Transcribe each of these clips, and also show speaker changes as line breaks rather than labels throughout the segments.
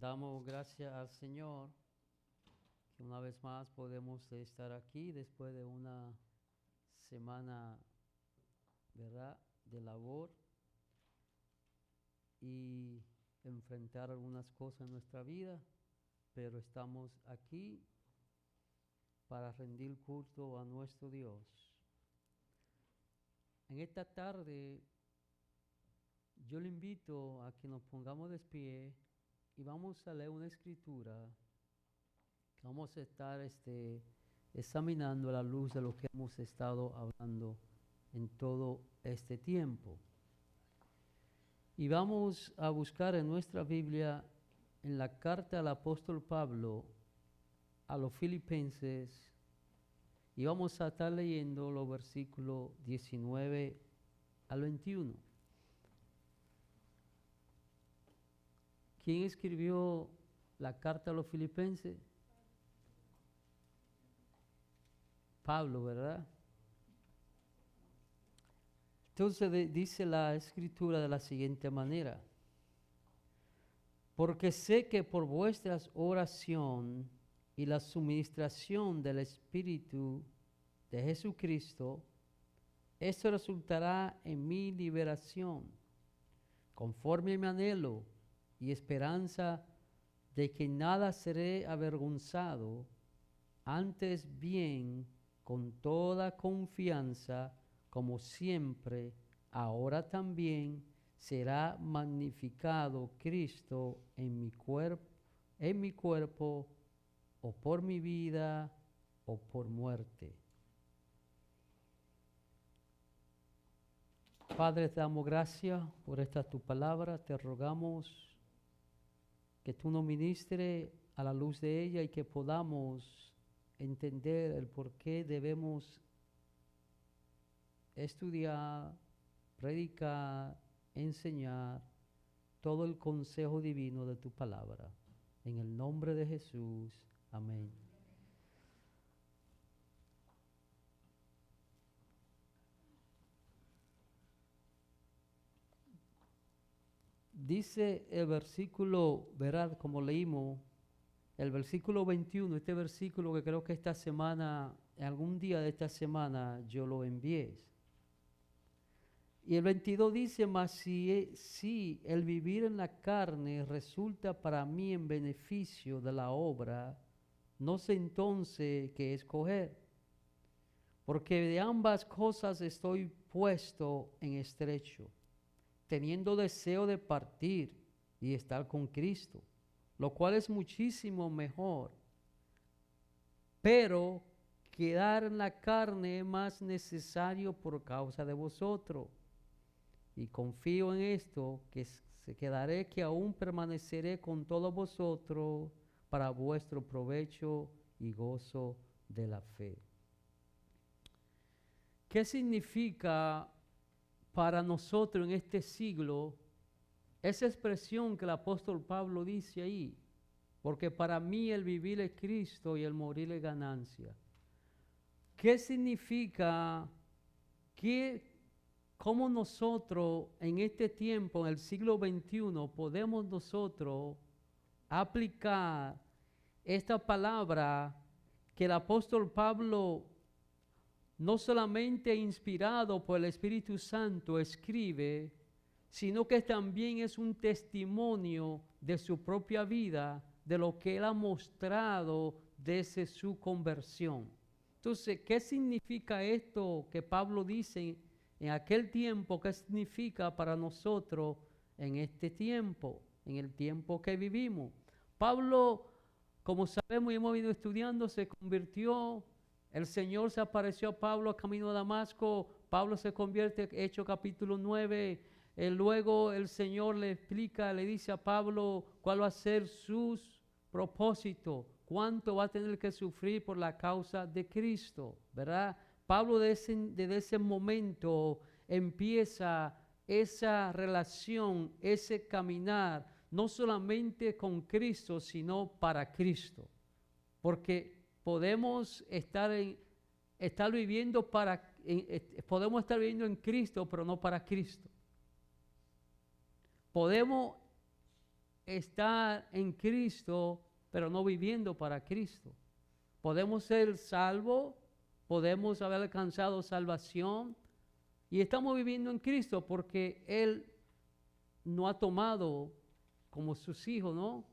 Damos gracias al Señor que una vez más podemos estar aquí después de una semana, ¿verdad?, de labor y enfrentar algunas cosas en nuestra vida, pero estamos aquí para rendir culto a nuestro Dios. En esta tarde yo le invito a que nos pongamos de pie y vamos a leer una escritura que vamos a estar examinando a la luz de lo que hemos estado hablando en todo este tiempo. Y vamos a buscar en nuestra Biblia, en la carta del apóstol Pablo a los Filipenses, y vamos a estar leyendo los versículos 19 al 21. ¿Quién escribió la carta a los Filipenses? Pablo, ¿verdad? Entonces dice la escritura de la siguiente manera: porque sé que por vuestra oración y la suministración del Espíritu de Jesucristo, esto resultará en mi liberación, conforme a mi anhelo y esperanza de que nada seré avergonzado, antes bien con toda confianza, como siempre, ahora también será magnificado Cristo en mi cuerpo, o por mi vida, o por muerte. Padre, te damos gracias por esta tu palabra. Te rogamos que tú nos ministres a la luz de ella y que podamos entender el por qué debemos estudiar, predicar, enseñar todo el consejo divino de tu palabra. En el nombre de Jesús. Amén. Dice el versículo, ¿verdad? Como leímos, el versículo 21, este versículo que creo que esta semana, en algún día de esta semana, yo lo envié. Y el 22 dice: mas si el vivir en la carne resulta para mí en beneficio de la obra, no sé entonces qué escoger, porque de ambas cosas estoy puesto en estrecho, teniendo deseo de partir y estar con Cristo, lo cual es muchísimo mejor. Pero quedar en la carne es más necesario por causa de vosotros. Y confío en esto, que se quedaré, que aún permaneceré con todos vosotros para vuestro provecho y gozo de la fe. ¿Qué significa para nosotros en este siglo esa expresión que el apóstol Pablo dice ahí? Porque para mí el vivir es Cristo y el morir es ganancia. ¿Qué significa cómo nosotros en este tiempo, en el siglo XXI, podemos nosotros aplicar esta palabra que el apóstol Pablo, no solamente inspirado por el Espíritu Santo, escribe, sino que también es un testimonio de su propia vida, de lo que él ha mostrado desde su conversión? Entonces, ¿qué significa esto que Pablo dice en aquel tiempo? ¿Qué significa para nosotros en este tiempo, en el tiempo que vivimos? Pablo, como sabemos y hemos ido estudiando, se convirtió. El Señor se apareció a Pablo camino a Damasco. Pablo se convierte, Hechos capítulo 9. Luego el Señor le explica, le dice a Pablo cuál va a ser sus propósitos, cuánto va a tener que sufrir por la causa de Cristo, ¿verdad? Pablo desde ese momento empieza esa relación, ese caminar, no solamente con Cristo, sino para Cristo. Porque podemos estar viviendo podemos estar viviendo en Cristo, pero no para Cristo. Podemos estar en Cristo, pero no viviendo para Cristo. Podemos ser salvos, podemos haber alcanzado salvación y estamos viviendo en Cristo porque Él nos ha tomado como sus hijos, ¿no?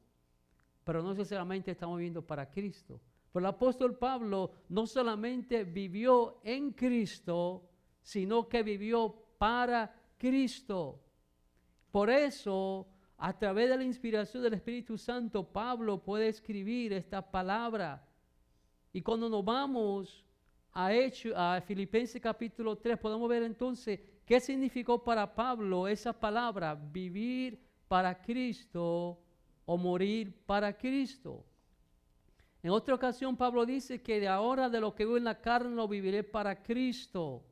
Pero no necesariamente estamos viviendo para Cristo. Pero el apóstol Pablo no solamente vivió en Cristo, sino que vivió para Cristo. Por eso, a través de la inspiración del Espíritu Santo, Pablo puede escribir esta palabra. Y cuando nos vamos a Filipenses capítulo 3, podemos ver entonces qué significó para Pablo esa palabra, vivir para Cristo o morir para Cristo. En otra ocasión Pablo dice que de ahora de lo que vivo en la carne lo viviré para Cristo,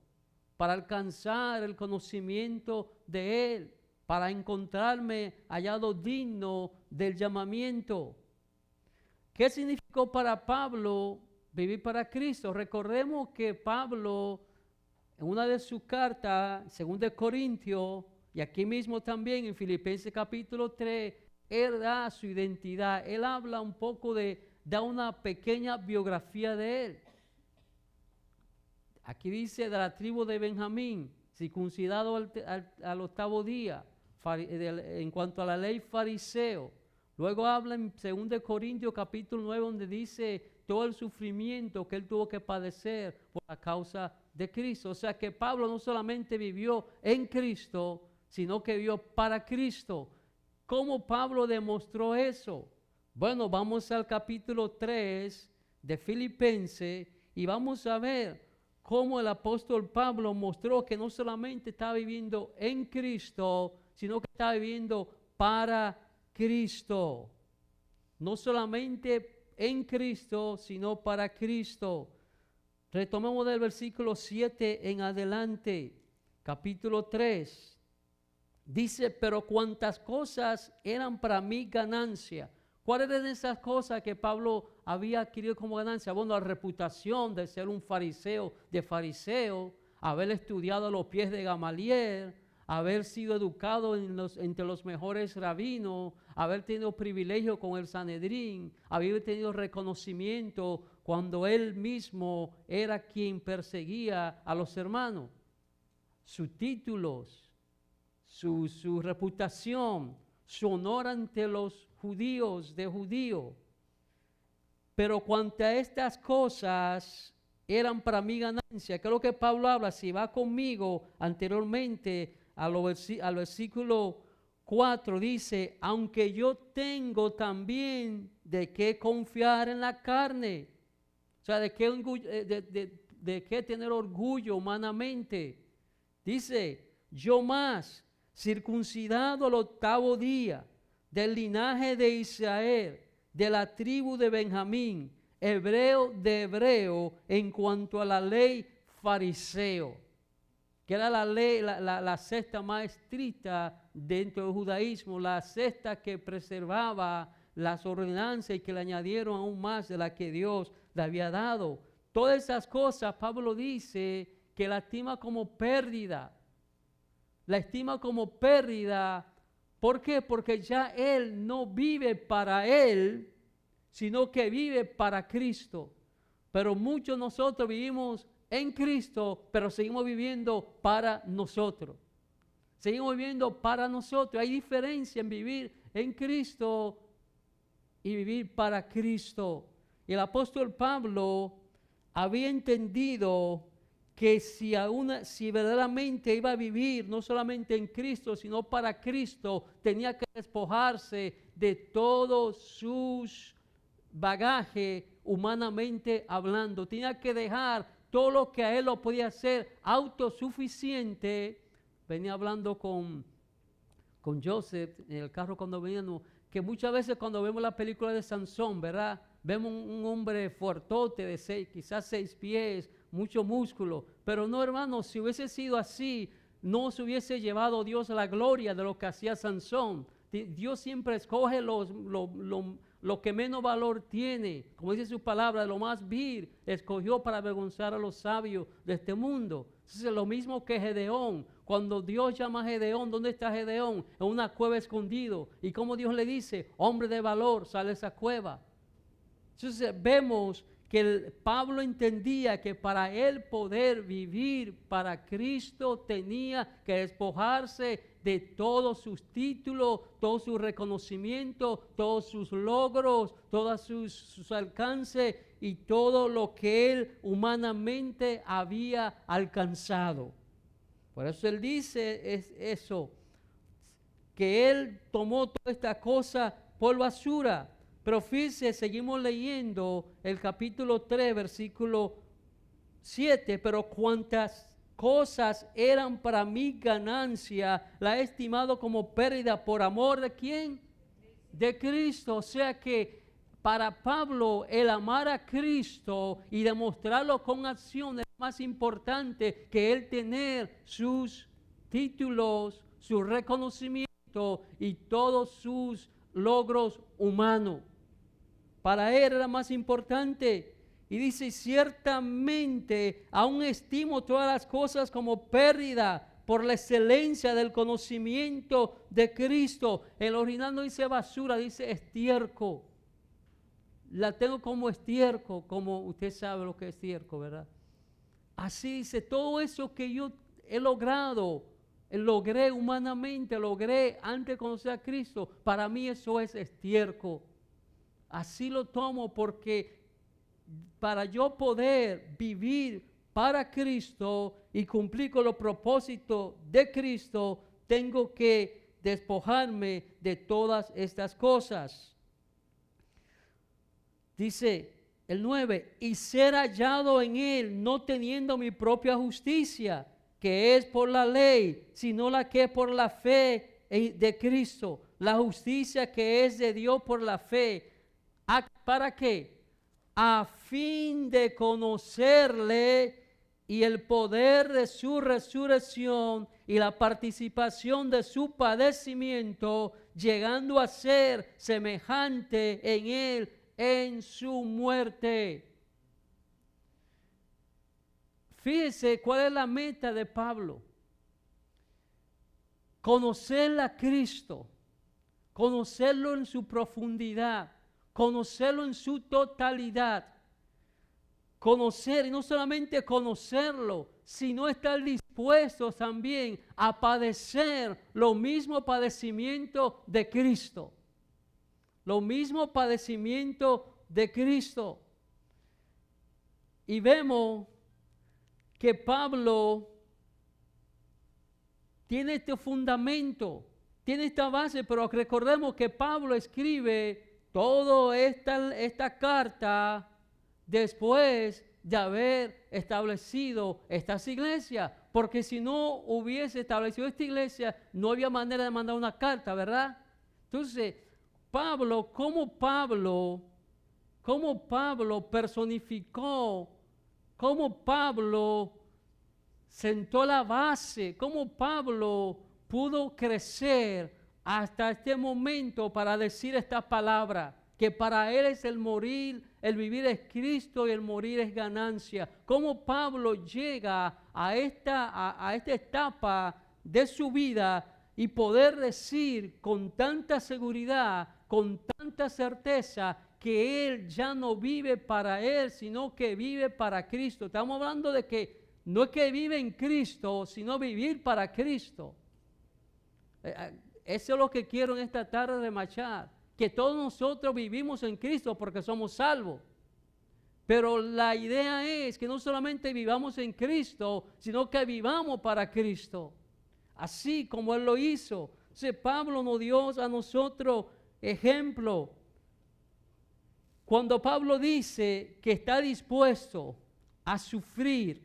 para alcanzar el conocimiento de Él, para encontrarme hallado digno del llamamiento. ¿Qué significó para Pablo vivir para Cristo? Recordemos que Pablo, en una de sus cartas, 2 Corintios, y aquí mismo también en Filipenses capítulo 3, él da su identidad, él habla un poco da una pequeña biografía de él. Aquí dice de la tribu de Benjamín, circuncidado al octavo día, en cuanto a la ley fariseo. Luego habla en 2 Corintios capítulo 9 donde dice todo el sufrimiento que él tuvo que padecer por la causa de Cristo. O sea que Pablo no solamente vivió en Cristo, sino que vivió para Cristo. ¿Cómo Pablo demostró eso? Bueno, vamos al capítulo 3 de Filipenses y vamos a ver cómo el apóstol Pablo mostró que no solamente estaba viviendo en Cristo, sino que estaba viviendo para Cristo. No solamente en Cristo, sino para Cristo. Retomemos del versículo 7 en adelante, capítulo 3. Dice, pero cuantas cosas eran para mí ganancia. ¿Cuáles eran esas cosas que Pablo había adquirido como ganancia? Bueno, la reputación de ser un fariseo, haber estudiado a los pies de Gamaliel, haber sido educado entre los mejores rabinos, haber tenido privilegio con el Sanedrín, haber tenido reconocimiento cuando él mismo era quien perseguía a los hermanos. Sus títulos, su reputación, su honor ante los judíos de judío. Pero cuanto a estas cosas eran para mí ganancia, que es lo que Pablo habla, si va conmigo anteriormente al versículo 4, dice, aunque yo tengo también de qué confiar en la carne, o sea, de qué tener orgullo humanamente. Dice, yo más, circuncidado al octavo día, del linaje de Israel, de la tribu de Benjamín, hebreo de hebreo, en cuanto a la ley fariseo, que era la ley, la secta más estricta dentro del judaísmo, la secta que preservaba las ordenanzas y que le añadieron aún más de la que Dios le había dado. Todas esas cosas, Pablo dice que la estima como pérdida. La estima como pérdida. ¿Por qué? Porque ya él no vive para él, sino que vive para Cristo. Pero muchos de nosotros vivimos en Cristo, pero seguimos viviendo para nosotros. Seguimos viviendo para nosotros. Hay diferencia en vivir en Cristo y vivir para Cristo. Y el apóstol Pablo había entendido que si verdaderamente iba a vivir no solamente en Cristo, sino para Cristo, tenía que despojarse de todos sus bagajes humanamente hablando. Tenía que dejar todo lo que a él lo podía hacer autosuficiente. Venía hablando con Joseph en el carro cuando veníamos, que muchas veces cuando vemos la película de Sansón, ¿verdad? Vemos un hombre fuertote de quizás 6 pies, mucho músculo, pero no, hermano, si hubiese sido así, no se hubiese llevado Dios a la gloria de lo que hacía Sansón. Dios siempre escoge lo que menos valor tiene, como dice su palabra, lo más vil escogió para avergonzar a los sabios de este mundo. Es lo mismo que Gedeón. Cuando Dios llama a Gedeón, ¿dónde está Gedeón? En una cueva escondido. Y como Dios le dice, hombre de valor, sale de esa cueva. Entonces vemos que Pablo entendía que para él poder vivir para Cristo tenía que despojarse de todos sus títulos, todo su reconocimiento, todos sus logros, todos sus alcances y todo lo que él humanamente había alcanzado. Por eso él dice eso, que él tomó toda esta cosa por basura. Pero fíjense, seguimos leyendo el capítulo 3, versículo 7, pero cuantas cosas eran para mi ganancia, la he estimado como pérdida por amor de ¿quién? De Cristo. O sea que para Pablo el amar a Cristo y demostrarlo con acción es más importante que él tener sus títulos, su reconocimiento y todos sus logros humanos. Para él era más importante. Y dice, ciertamente aún estimo todas las cosas como pérdida por la excelencia del conocimiento de Cristo. En el original no dice basura, dice estiércol. La tengo como estiércol, como usted sabe lo que es estiércol, ¿verdad? Así dice, todo eso que yo he logrado, logré humanamente, logré antes de conocer a Cristo, para mí eso es estiércol. Así lo tomo porque para yo poder vivir para Cristo y cumplir con los propósitos de Cristo, tengo que despojarme de todas estas cosas. Dice el 9, y ser hallado en él, no teniendo mi propia justicia, que es por la ley, sino la que es por la fe de Cristo, la justicia que es de Dios por la fe. ¿Para qué? A fin de conocerle y el poder de su resurrección y la participación de su padecimiento, llegando a ser semejante en él en su muerte. Fíjese cuál es la meta de Pablo. Conocer a Cristo, conocerlo en su profundidad, conocerlo en su totalidad, conocer, y no solamente conocerlo, sino estar dispuestos también a padecer lo mismo padecimiento de Cristo. Lo mismo padecimiento de Cristo. Y vemos que Pablo tiene este fundamento, tiene esta base, pero recordemos que Pablo escribe toda esta carta después de haber establecido estas iglesias, porque si no hubiese establecido esta iglesia, no había manera de mandar una carta, ¿verdad? Entonces, Pablo personificó, cómo Pablo sentó la base, cómo Pablo pudo crecer hasta este momento para decir esta palabra, que para él es el morir, el vivir es Cristo y el morir es ganancia. Cómo Pablo llega a esta etapa de su vida y poder decir con tanta seguridad, con tanta certeza, que él ya no vive para él, sino que vive para Cristo. Estamos hablando de que no es que vive en Cristo, sino vivir para Cristo. Eso es lo que quiero en esta tarde de marchar, que todos nosotros vivimos en Cristo porque somos salvos. Pero la idea es que no solamente vivamos en Cristo, sino que vivamos para Cristo, así como Él lo hizo. Entonces, Pablo nos dio a nosotros ejemplo. Cuando Pablo dice que está dispuesto a sufrir,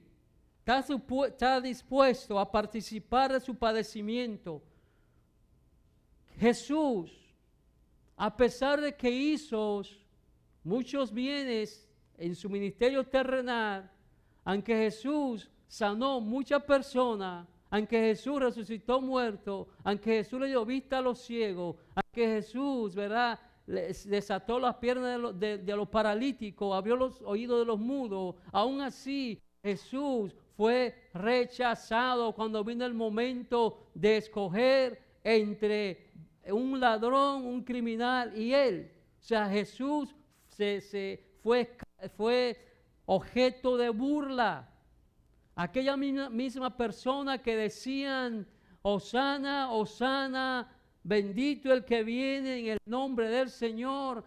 está dispuesto a participar de su padecimiento, Jesús, a pesar de que hizo muchos bienes en su ministerio terrenal, aunque Jesús sanó muchas personas, aunque Jesús resucitó muertos, aunque Jesús le dio vista a los ciegos, aunque Jesús, ¿verdad?, desató las piernas de los paralíticos, abrió los oídos de los mudos, aún así Jesús fue rechazado cuando vino el momento de escoger entre un ladrón, un criminal y él. O sea, Jesús fue objeto de burla. Aquella misma persona que decían, Hosana, Hosana, bendito el que viene en el nombre del Señor.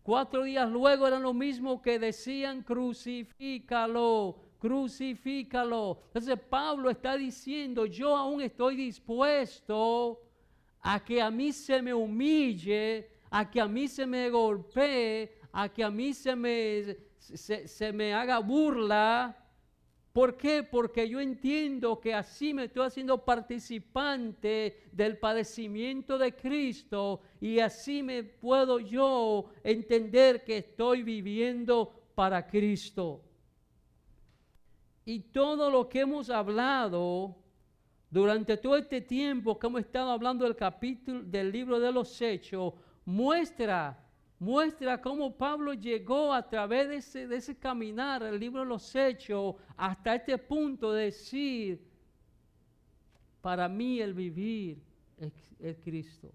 4 días luego eran lo mismo que decían, crucifícalo, crucifícalo. Entonces Pablo está diciendo, yo aún estoy dispuesto a que a mí se me humille, a que a mí se me golpee, a que a mí se me haga burla. ¿Por qué? Porque yo entiendo que así me estoy haciendo participante del padecimiento de Cristo y así me puedo yo entender que estoy viviendo para Cristo. Y todo lo que hemos hablado durante todo este tiempo que hemos estado hablando del capítulo del libro de los Hechos, muestra cómo Pablo llegó a través de ese caminar, el libro de los Hechos, hasta este punto de decir, para mí el vivir es Cristo.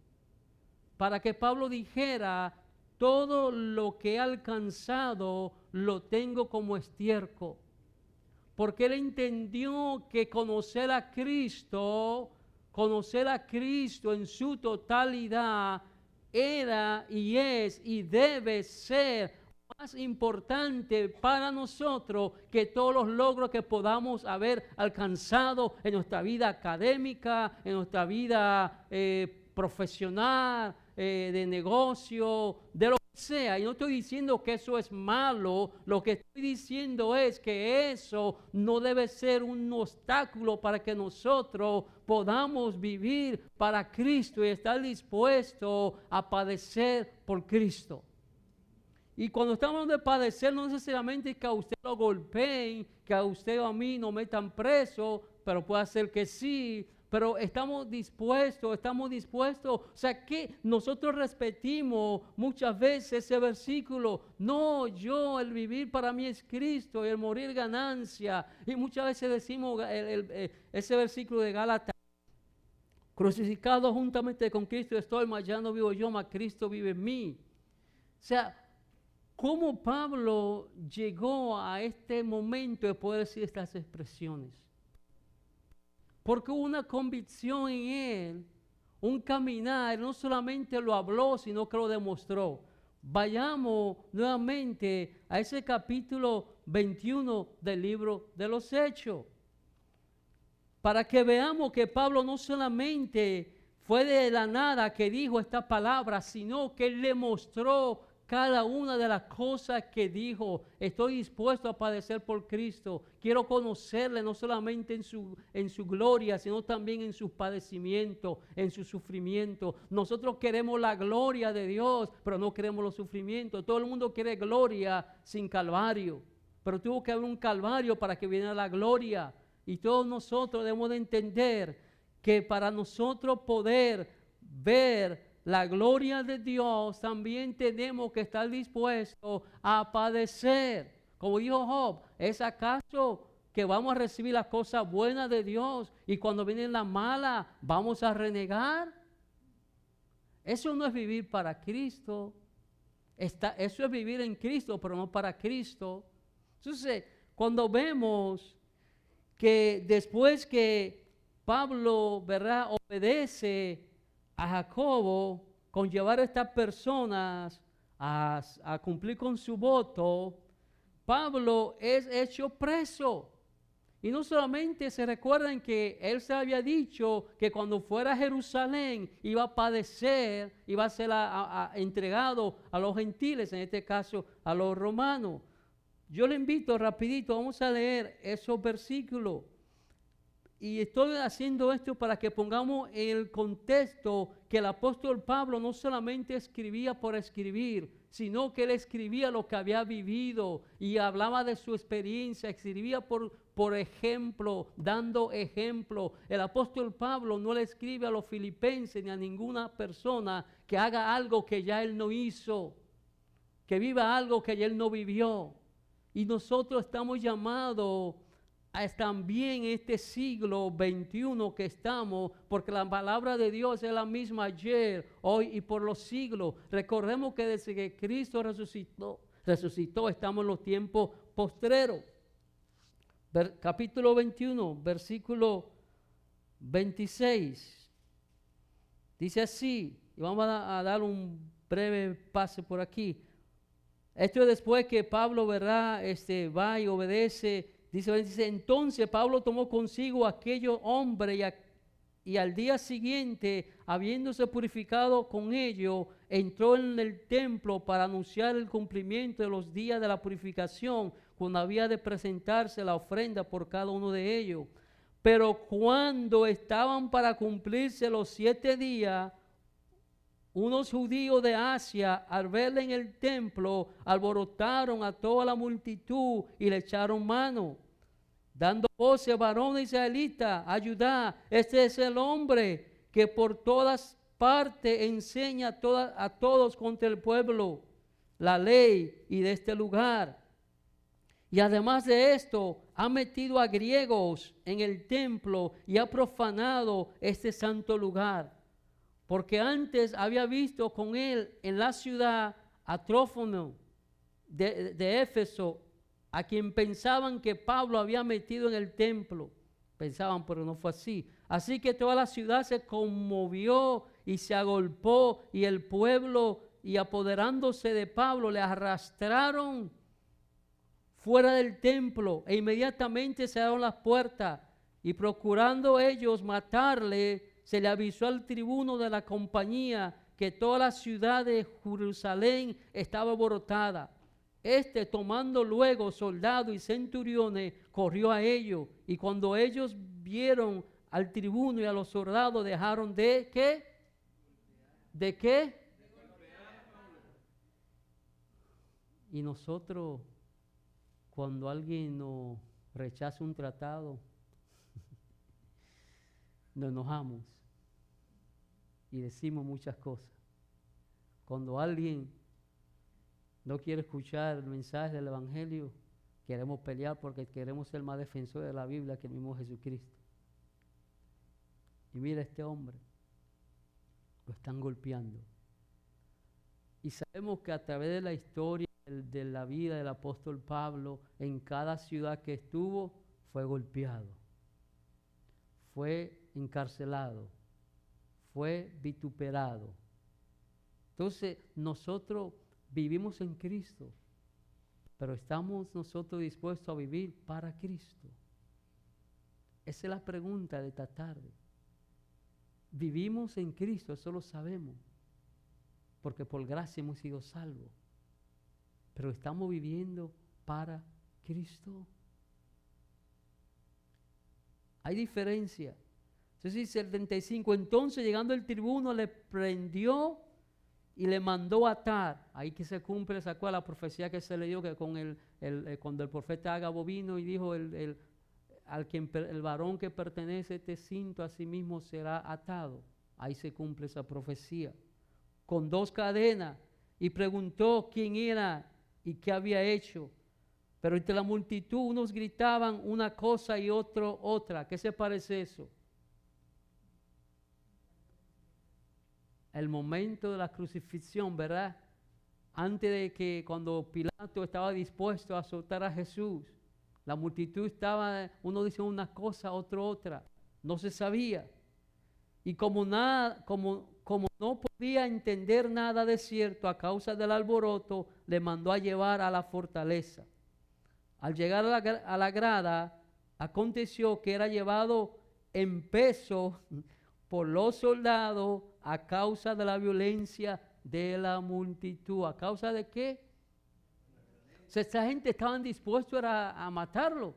Para que Pablo dijera, todo lo que he alcanzado lo tengo como estiércol. Porque él entendió que conocer a Cristo en su totalidad, era y es y debe ser más importante para nosotros que todos los logros que podamos haber alcanzado en nuestra vida académica, en nuestra vida profesional, de negocio, de lo que sea. Y no estoy diciendo que eso es malo, lo que estoy diciendo es que eso no debe ser un obstáculo para que nosotros podamos vivir para Cristo y estar dispuestos a padecer por Cristo. Y cuando estamos hablando de padecer, no necesariamente que a usted lo golpeen, que a usted o a mí nos metan preso, pero puede ser que sí. Pero estamos dispuestos, o sea que nosotros repetimos muchas veces ese versículo, no, el vivir para mí es Cristo y el morir ganancia. Y muchas veces decimos ese versículo de Gálatas, crucificado juntamente con Cristo estoy, mas ya no vivo yo, mas Cristo vive en mí. O sea, ¿cómo Pablo llegó a este momento de poder decir estas expresiones? Porque hubo una convicción en él, un caminar, no solamente lo habló, sino que lo demostró. Vayamos nuevamente a ese capítulo 21 del libro de los Hechos, para que veamos que Pablo no solamente fue de la nada que dijo esta palabra, sino que él le mostró cada una de las cosas que dijo. Estoy dispuesto a padecer por Cristo. Quiero conocerle no solamente en su gloria, sino también en sus padecimientos, en su sufrimiento. Nosotros queremos la gloria de Dios, pero no queremos los sufrimientos. Todo el mundo quiere gloria sin calvario, pero tuvo que haber un calvario para que viniera la gloria. Y todos nosotros debemos de entender que para nosotros poder ver la gloria de Dios, también tenemos que estar dispuestos a padecer. Como dijo Job, ¿es acaso que vamos a recibir las cosas buenas de Dios y cuando vienen las malas vamos a renegar? Eso no es vivir para Cristo. Eso es vivir en Cristo, pero no para Cristo. Entonces, cuando vemos que después que Pablo, ¿verdad?, obedece a Jacobo con llevar a estas personas a cumplir con su voto, Pablo es hecho preso. Y no solamente se recuerdan que él se había dicho que cuando fuera a Jerusalén iba a padecer, iba a ser entregado a los gentiles, en este caso a los romanos. Yo le invito rapidito, vamos a leer esos versículos. Y estoy haciendo esto para que pongamos en el contexto que el apóstol Pablo no solamente escribía por escribir, sino que él escribía lo que había vivido y hablaba de su experiencia, escribía por ejemplo, dando ejemplo. El apóstol Pablo no le escribe a los filipenses ni a ninguna persona que haga algo que ya él no hizo, que viva algo que ya él no vivió. Y nosotros estamos llamados también este siglo XXI que estamos, porque la palabra de Dios es la misma ayer, hoy y por los siglos. Recordemos que desde que Cristo resucitó, estamos en los tiempos postreros. Capítulo 21, versículo 26. Dice así, y vamos a dar un breve pase por aquí. Esto es después que Pablo, ¿verdad? Va y obedece. Dice, entonces Pablo tomó consigo a aquellos hombres y al día siguiente, habiéndose purificado con ellos, entró en el templo para anunciar el cumplimiento de los días de la purificación, cuando había de presentarse la ofrenda por cada uno de ellos. Pero cuando estaban para cumplirse los 7 días, unos judíos de Asia, al verle en el templo, alborotaron a toda la multitud y le echaron mano, dando voces: varones israelitas, ayudad, este es el hombre que por todas partes enseña a todos contra el pueblo la ley y de este lugar. Y además de esto, ha metido a griegos en el templo y ha profanado este santo lugar. Porque antes había visto con él en la ciudad a Trófono de Éfeso, a quien pensaban que Pablo había metido en el templo. Pensaban, pero no fue así. Así que toda la ciudad se conmovió y se agolpó, y el pueblo, y apoderándose de Pablo, le arrastraron fuera del templo, e inmediatamente cerraron las puertas, y procurando ellos matarle, se le avisó al tribuno de la compañía que toda la ciudad de Jerusalén estaba alborotada. Tomando luego soldados y centuriones, corrió a ellos, y cuando ellos vieron al tribuno y a los soldados, dejaron de ¿qué? ¿De qué? Y nosotros, cuando alguien nos rechaza un tratado, nos enojamos y decimos muchas cosas. Cuando alguien no quiere escuchar el mensaje del Evangelio, queremos pelear porque queremos ser más defensores de la Biblia que el mismo Jesucristo. Y mira, este hombre lo están golpeando. Y sabemos que a través de la historia de la vida del apóstol Pablo, en cada ciudad que estuvo, fue golpeado, fue encarcelado, fue vituperado. Entonces nosotros vivimos en Cristo, pero ¿estamos nosotros dispuestos a vivir para Cristo? Esa es la pregunta de esta tarde. ¿Vivimos en Cristo? Eso lo sabemos, porque por gracia hemos sido salvos. Pero ¿estamos viviendo para Cristo? Hay diferencia. Entonces dice el 35, entonces llegando el tribuno le prendió y le mandó atar. Ahí que se cumple, sacó la profecía que se le dio, que cuando el profeta Ágabo vino y dijo, el varón que pertenece a este cinto a sí mismo será atado. Ahí se cumple esa profecía. Con 2 cadenas, y preguntó quién era y qué había hecho. Pero entre la multitud unos gritaban una cosa y otro otra. ¿Qué se parece eso? El momento de la crucifixión, ¿verdad? Antes de que, cuando Pilato estaba dispuesto a soltar a Jesús, la multitud estaba, uno dice una cosa, otro otra. No se sabía. Y como no podía entender nada de cierto a causa del alboroto, le mandó a llevar a la fortaleza. Al llegar a la grada, aconteció que era llevado en peso por los soldados a causa de la violencia de la multitud. ¿A causa de qué? O sea, esta gente estaban dispuestos a matarlo.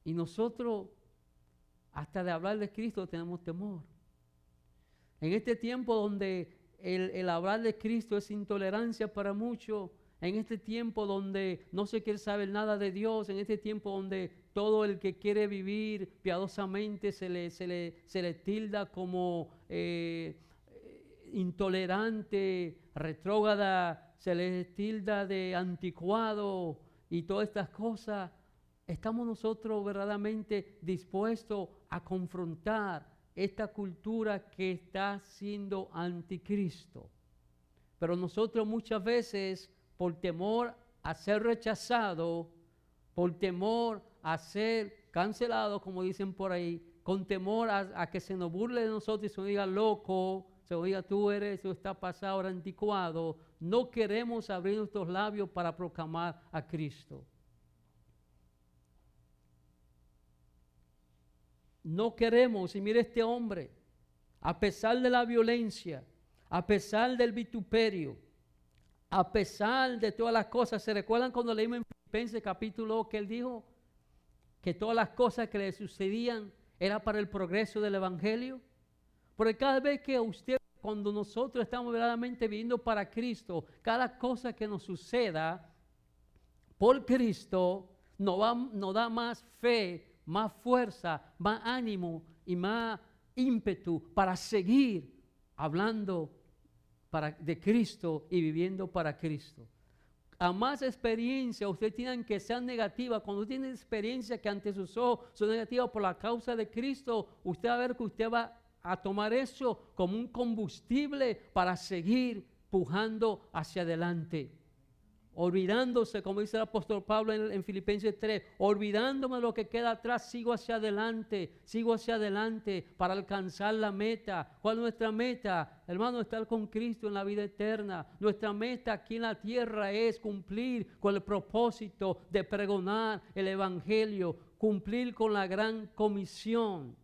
Y nosotros, hasta de hablar de Cristo, tenemos temor. En este tiempo donde el hablar de Cristo es intolerancia para muchos, en este tiempo donde no se quiere saber nada de Dios, en este tiempo donde todo el que quiere vivir piadosamente se le tilda como intolerante, retrógrada, se le tilda de anticuado y todas estas cosas, ¿Estamos nosotros verdaderamente dispuestos a confrontar esta cultura que está siendo anticristo? Pero nosotros muchas veces, por temor a ser rechazado, por temor a ser cancelado, como dicen por ahí, con temor a que se nos burle de nosotros y se nos diga loco, se nos diga tú estás pasado, ahora anticuado, no queremos abrir nuestros labios para proclamar a Cristo. No queremos, y mire este hombre, a pesar de la violencia, a pesar del vituperio, a pesar de todas las cosas. ¿Se recuerdan cuando leímos en Filipenses capítulo 2 que él dijo que todas las cosas que le sucedían era para el progreso del evangelio? Porque cada vez que usted, cuando nosotros estamos verdaderamente viviendo para Cristo, cada cosa que nos suceda por Cristo nos da más fe, más fuerza, más ánimo y más ímpetu para seguir hablando de Cristo y viviendo para Cristo. A más experiencia usted tiene que ser negativa. Cuando tiene experiencia que ante sus ojos son negativas por la causa de Cristo, usted va a ver que usted va a tomar eso como un combustible para seguir pujando hacia adelante. Olvidándose, como dice el apóstol Pablo en Filipenses 3, olvidándome de lo que queda atrás, sigo hacia adelante para alcanzar la meta. ¿Cuál es nuestra meta? Hermano, estar con Cristo en la vida eterna. Nuestra meta aquí en la tierra es cumplir con el propósito de pregonar el evangelio, cumplir con la gran comisión.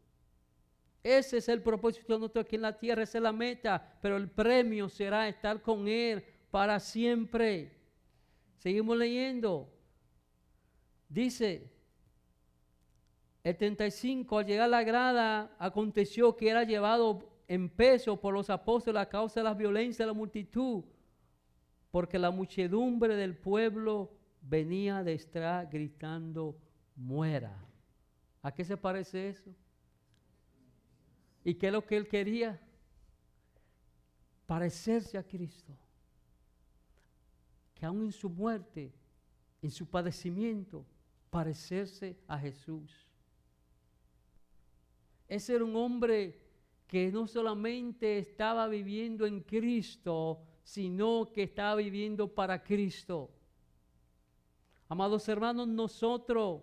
Ese es el propósito de nosotros aquí en la tierra, esa es la meta, pero el premio será estar con Él para siempre. Seguimos leyendo. Dice el 35, al llegar a la grada, aconteció que era llevado en peso por los apóstoles a causa de la violencia de la multitud, porque la muchedumbre del pueblo venía detrás gritando, muera. ¿A qué se parece eso? ¿Y qué es lo que él quería? Parecerse a Cristo. Que aún en su muerte, en su padecimiento, parecerse a Jesús. Ese era un hombre que no solamente estaba viviendo en Cristo, sino que estaba viviendo para Cristo. Amados hermanos, nosotros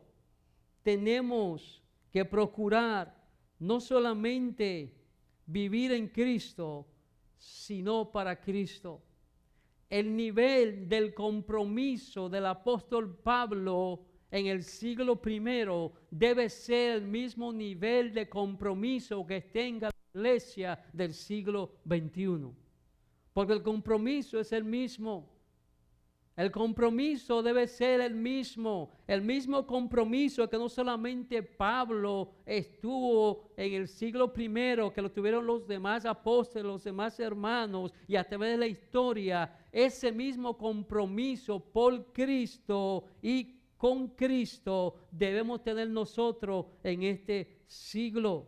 tenemos que procurar no solamente vivir en Cristo, sino para Cristo. El nivel del compromiso del apóstol Pablo en el siglo I debe ser el mismo nivel de compromiso que tenga la iglesia del siglo XXI. Porque el compromiso es el mismo. El compromiso debe ser el mismo compromiso que no solamente Pablo estuvo en el siglo I, que lo tuvieron los demás apóstoles, los demás hermanos, y a través de la historia, ese mismo compromiso por Cristo y con Cristo debemos tener nosotros en este siglo.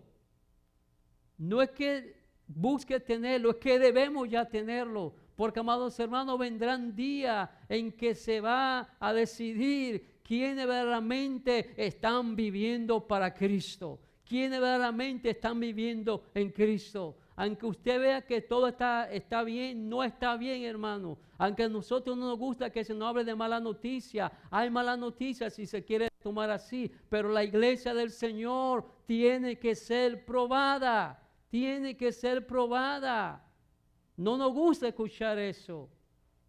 No es que busque tenerlo, es que debemos ya tenerlo. Porque, amados hermanos, vendrán días en que se va a decidir quiénes verdaderamente están viviendo para Cristo. Quiénes verdaderamente están viviendo en Cristo. Aunque usted vea que todo está bien, no está bien, hermano. Aunque a nosotros no nos gusta que se nos hable de mala noticia. Hay mala noticia si se quiere tomar así. Pero la iglesia del Señor tiene que ser probada. Tiene que ser probada. No nos gusta escuchar eso.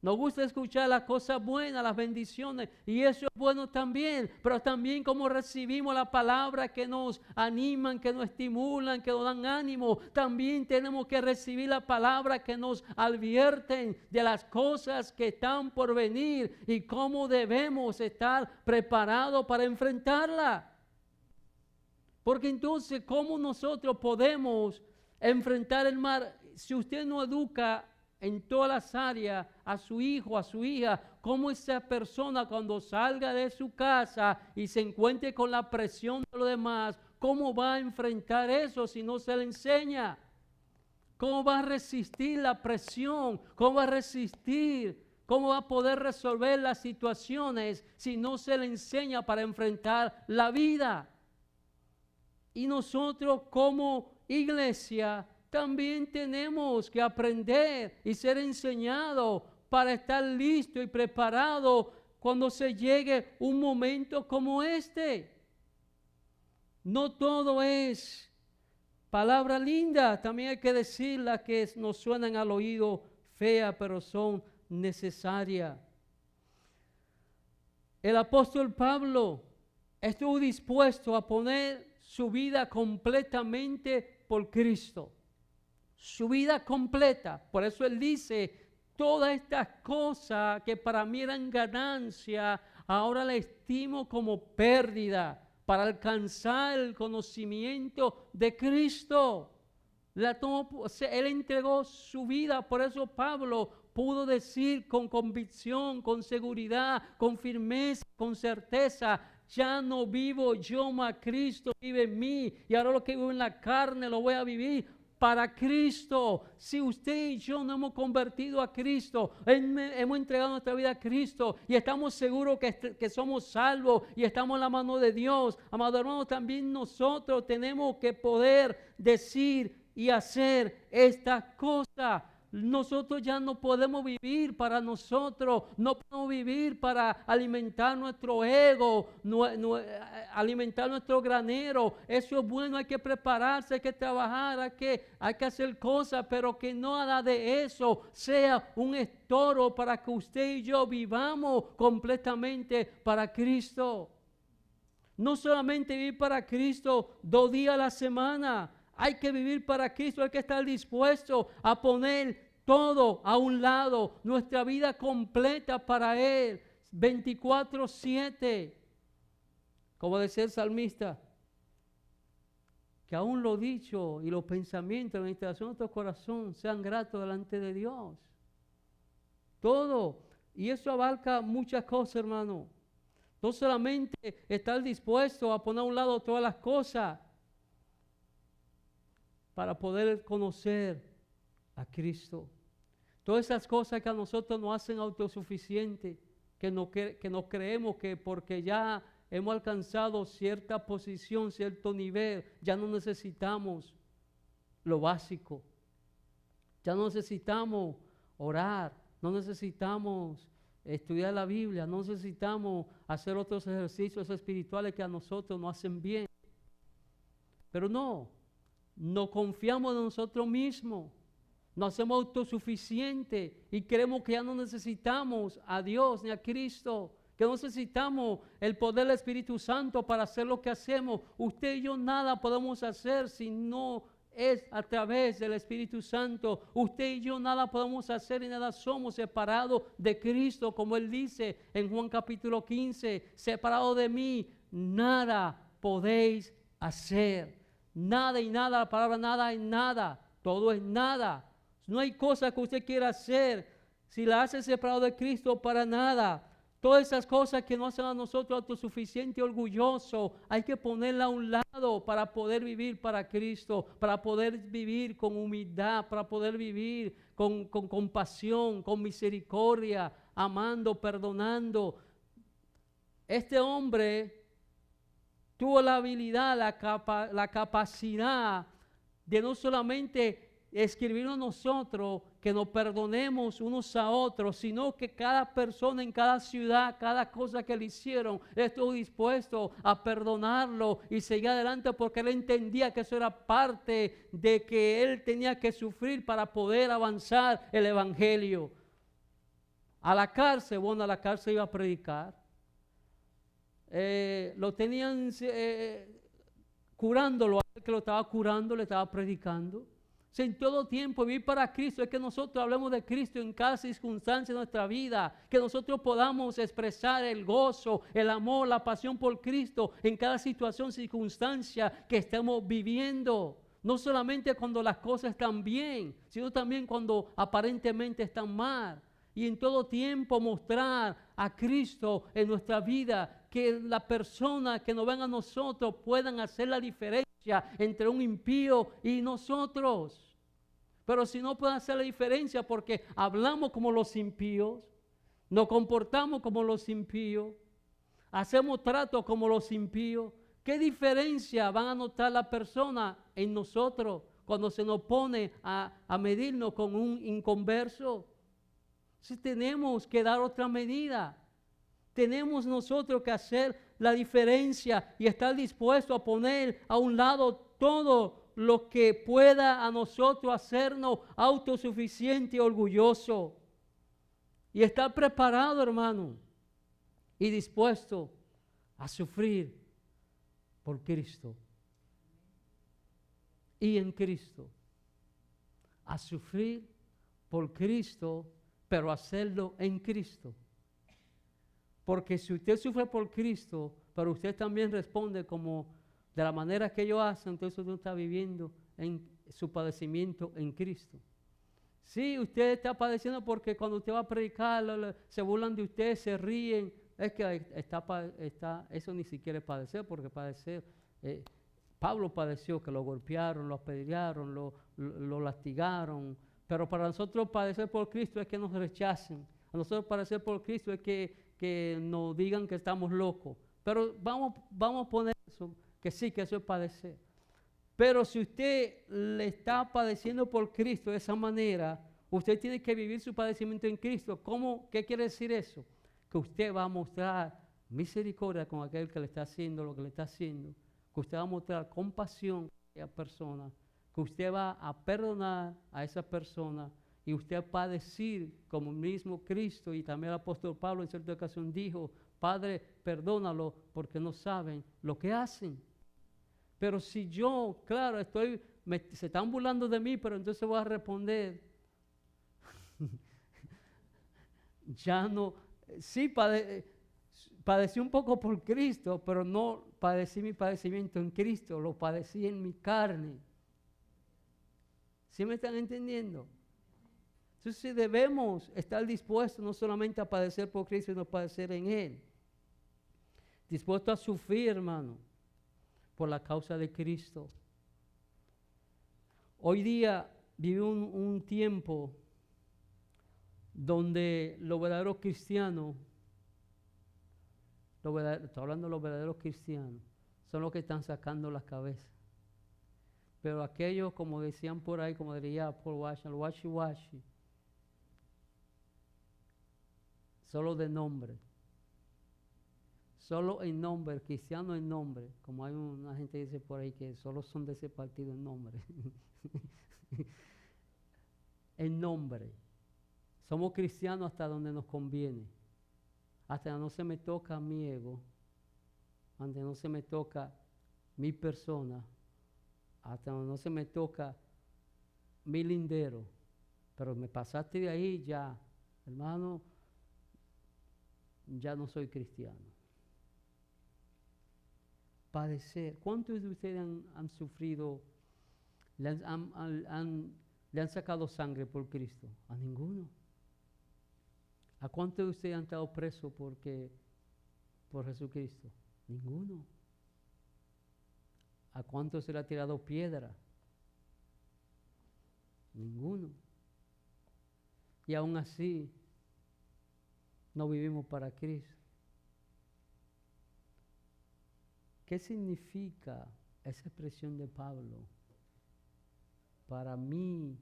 Nos gusta escuchar las cosas buenas, las bendiciones, y eso es bueno también, pero también como recibimos la palabra que nos animan, que nos estimulan, que nos dan ánimo, también tenemos que recibir la palabra que nos advierten de las cosas que están por venir y cómo debemos estar preparados para enfrentarla. Porque entonces, ¿cómo nosotros podemos enfrentar el mar? Si usted no educa en todas las áreas a su hijo, a su hija, cómo esa persona cuando salga de su casa y se encuentre con la presión de los demás, cómo va a enfrentar eso si no se le enseña? ¿Cómo va a resistir la presión? ¿Cómo va a resistir ¿Cómo va a poder resolver las situaciones si no se le enseña para enfrentar la vida? Y nosotros como iglesia también tenemos que aprender y ser enseñados para estar listo y preparado cuando se llegue un momento como este. No todo es palabra linda, también hay que decir las que nos suenan al oído feas, pero son necesarias. El apóstol Pablo estuvo dispuesto a poner su vida completamente por Cristo. Su vida completa. Por eso él dice, todas estas cosas que para mí eran ganancia, ahora las estimo como pérdida para alcanzar el conocimiento de Cristo. Él entregó su vida, por eso Pablo pudo decir con convicción, con seguridad, con firmeza, con certeza, ya no vivo yo, mas Cristo vive en mí, y ahora lo que vivo en la carne lo voy a vivir para Cristo. Si usted y yo no hemos convertido a Cristo, hemos entregado nuestra vida a Cristo y estamos seguros que somos salvos y estamos en la mano de Dios, amados hermanos, también nosotros tenemos que poder decir y hacer estas cosas. Nosotros ya no podemos vivir para nosotros, no podemos vivir para alimentar nuestro ego, alimentar nuestro granero. Eso es bueno, hay que prepararse, hay que trabajar, hay que hacer cosas, pero que nada de eso sea un estorbo para que usted y yo vivamos completamente para Cristo. No solamente vivir para Cristo 2 días a la semana. Hay que vivir para Cristo, hay que estar dispuesto a poner todo a un lado, nuestra vida completa para Él, 24/7. Como decía el salmista, que aún lo dicho y los pensamientos, la meditación de nuestro corazón sean gratos delante de Dios. Todo. Y eso abarca muchas cosas, hermano. No solamente estar dispuesto a poner a un lado todas las cosas, para poder conocer a Cristo. Todas esas cosas que a nosotros nos hacen autosuficientes, que nos creemos que porque ya hemos alcanzado cierta posición, cierto nivel, ya no necesitamos lo básico. Ya no necesitamos orar, no necesitamos estudiar la Biblia, no necesitamos hacer otros ejercicios espirituales que a nosotros nos hacen bien. Pero no confiamos en nosotros mismos, nos hacemos autosuficientes y creemos que ya no necesitamos a Dios ni a Cristo, que no necesitamos el poder del Espíritu Santo para hacer lo que hacemos. Usted y yo nada podemos hacer si no es a través del Espíritu Santo. Usted y yo nada podemos hacer y nada somos separados de Cristo, como Él dice en Juan capítulo 15, separado de mí, nada podéis hacer. Nada y nada, la palabra nada es nada, todo es nada. No hay cosa que usted quiera hacer si la hace separado de Cristo para nada. Todas esas cosas que nos hacen a nosotros autosuficientes y orgullosos, hay que ponerla a un lado para poder vivir para Cristo, para poder vivir con humildad, para poder vivir con compasión, con misericordia, amando, perdonando. Este hombre tuvo la habilidad, la capacidad de no solamente escribirnos nosotros que nos perdonemos unos a otros, sino que cada persona en cada ciudad, cada cosa que le hicieron, estuvo dispuesto a perdonarlo y seguir adelante porque él entendía que eso era parte de que él tenía que sufrir para poder avanzar el evangelio. A la cárcel iba a predicar. Lo tenían curándolo, que lo estaba curando, le estaba predicando. O sea, en todo tiempo vivir para Cristo es que nosotros hablemos de Cristo en cada circunstancia de nuestra vida, que nosotros podamos expresar el gozo, el amor, la pasión por Cristo en cada situación, circunstancia que estemos viviendo. No solamente cuando las cosas están bien, sino también cuando aparentemente están mal. Y en todo tiempo mostrar a Cristo en nuestra vida, que las personas que nos ven a nosotros puedan hacer la diferencia entre un impío y nosotros. Pero si no pueden hacer la diferencia porque hablamos como los impíos, nos comportamos como los impíos, hacemos trato como los impíos. ¿Qué diferencia van a notar las personas en nosotros cuando se nos pone a medirnos con un inconverso? Si tenemos que dar otra medida, tenemos nosotros que hacer la diferencia y estar dispuestos a poner a un lado todo lo que pueda a nosotros hacernos autosuficientes y orgullosos. Y estar preparado, hermano, y dispuesto a sufrir por Cristo. Y en Cristo. A sufrir por Cristo, pero hacerlo en Cristo. Porque si usted sufre por Cristo, pero usted también responde como de la manera que ellos hacen, entonces usted está viviendo en su padecimiento en Cristo. Sí, usted está padeciendo porque cuando usted va a predicar, se burlan de usted, se ríen. Es que eso ni siquiera es padecer, porque padecer, Pablo padeció que lo golpearon, lo apedrearon, lo lastigaron. Pero para nosotros padecer por Cristo es que nos rechacen. A nosotros padecer por Cristo es que nos digan que estamos locos. Pero vamos a poner eso, que sí, que eso es padecer. Pero si usted le está padeciendo por Cristo de esa manera, usted tiene que vivir su padecimiento en Cristo. ¿Qué quiere decir eso? Que usted va a mostrar misericordia con aquel que le está haciendo lo que le está haciendo. Que usted va a mostrar compasión a esa persona. Que usted va a perdonar a esa persona. Y usted va a decir, como mismo Cristo y también el apóstol Pablo en cierta ocasión dijo, Padre, perdónalo porque no saben lo que hacen. Pero si yo, claro, se están burlando de mí, pero entonces voy a responder, ya no, sí padecí un poco por Cristo, pero no padecí mi padecimiento en Cristo, lo padecí en mi carne. ¿Sí me están entendiendo? Entonces debemos estar dispuestos no solamente a padecer por Cristo, sino a padecer en Él. Dispuesto a sufrir, hermano, por la causa de Cristo. Hoy día vivimos un tiempo donde los verdaderos cristianos, estoy hablando de los verdaderos cristianos, son los que están sacando las cabezas. Pero aquellos, como decían por ahí, como diría Paul Washington, washi, solo de nombre. Solo en nombre, cristiano en nombre, como hay una gente que dice por ahí que solo son de ese partido en nombre. En nombre. Somos cristianos hasta donde nos conviene. Hasta donde no se me toca mi ego, hasta donde no se me toca mi persona, hasta donde no se me toca mi lindero. Pero me pasaste de ahí ya, hermano, ya no soy cristiano. Padecer. ¿Cuántos de ustedes han sufrido, le han sacado sangre por Cristo? A ninguno. ¿A cuántos de ustedes han estado presos por Jesucristo? Ninguno. ¿A cuántos se le ha tirado piedra? Ninguno. Y aún así, no vivimos para Cristo. ¿Qué significa esa expresión de Pablo? Para mí,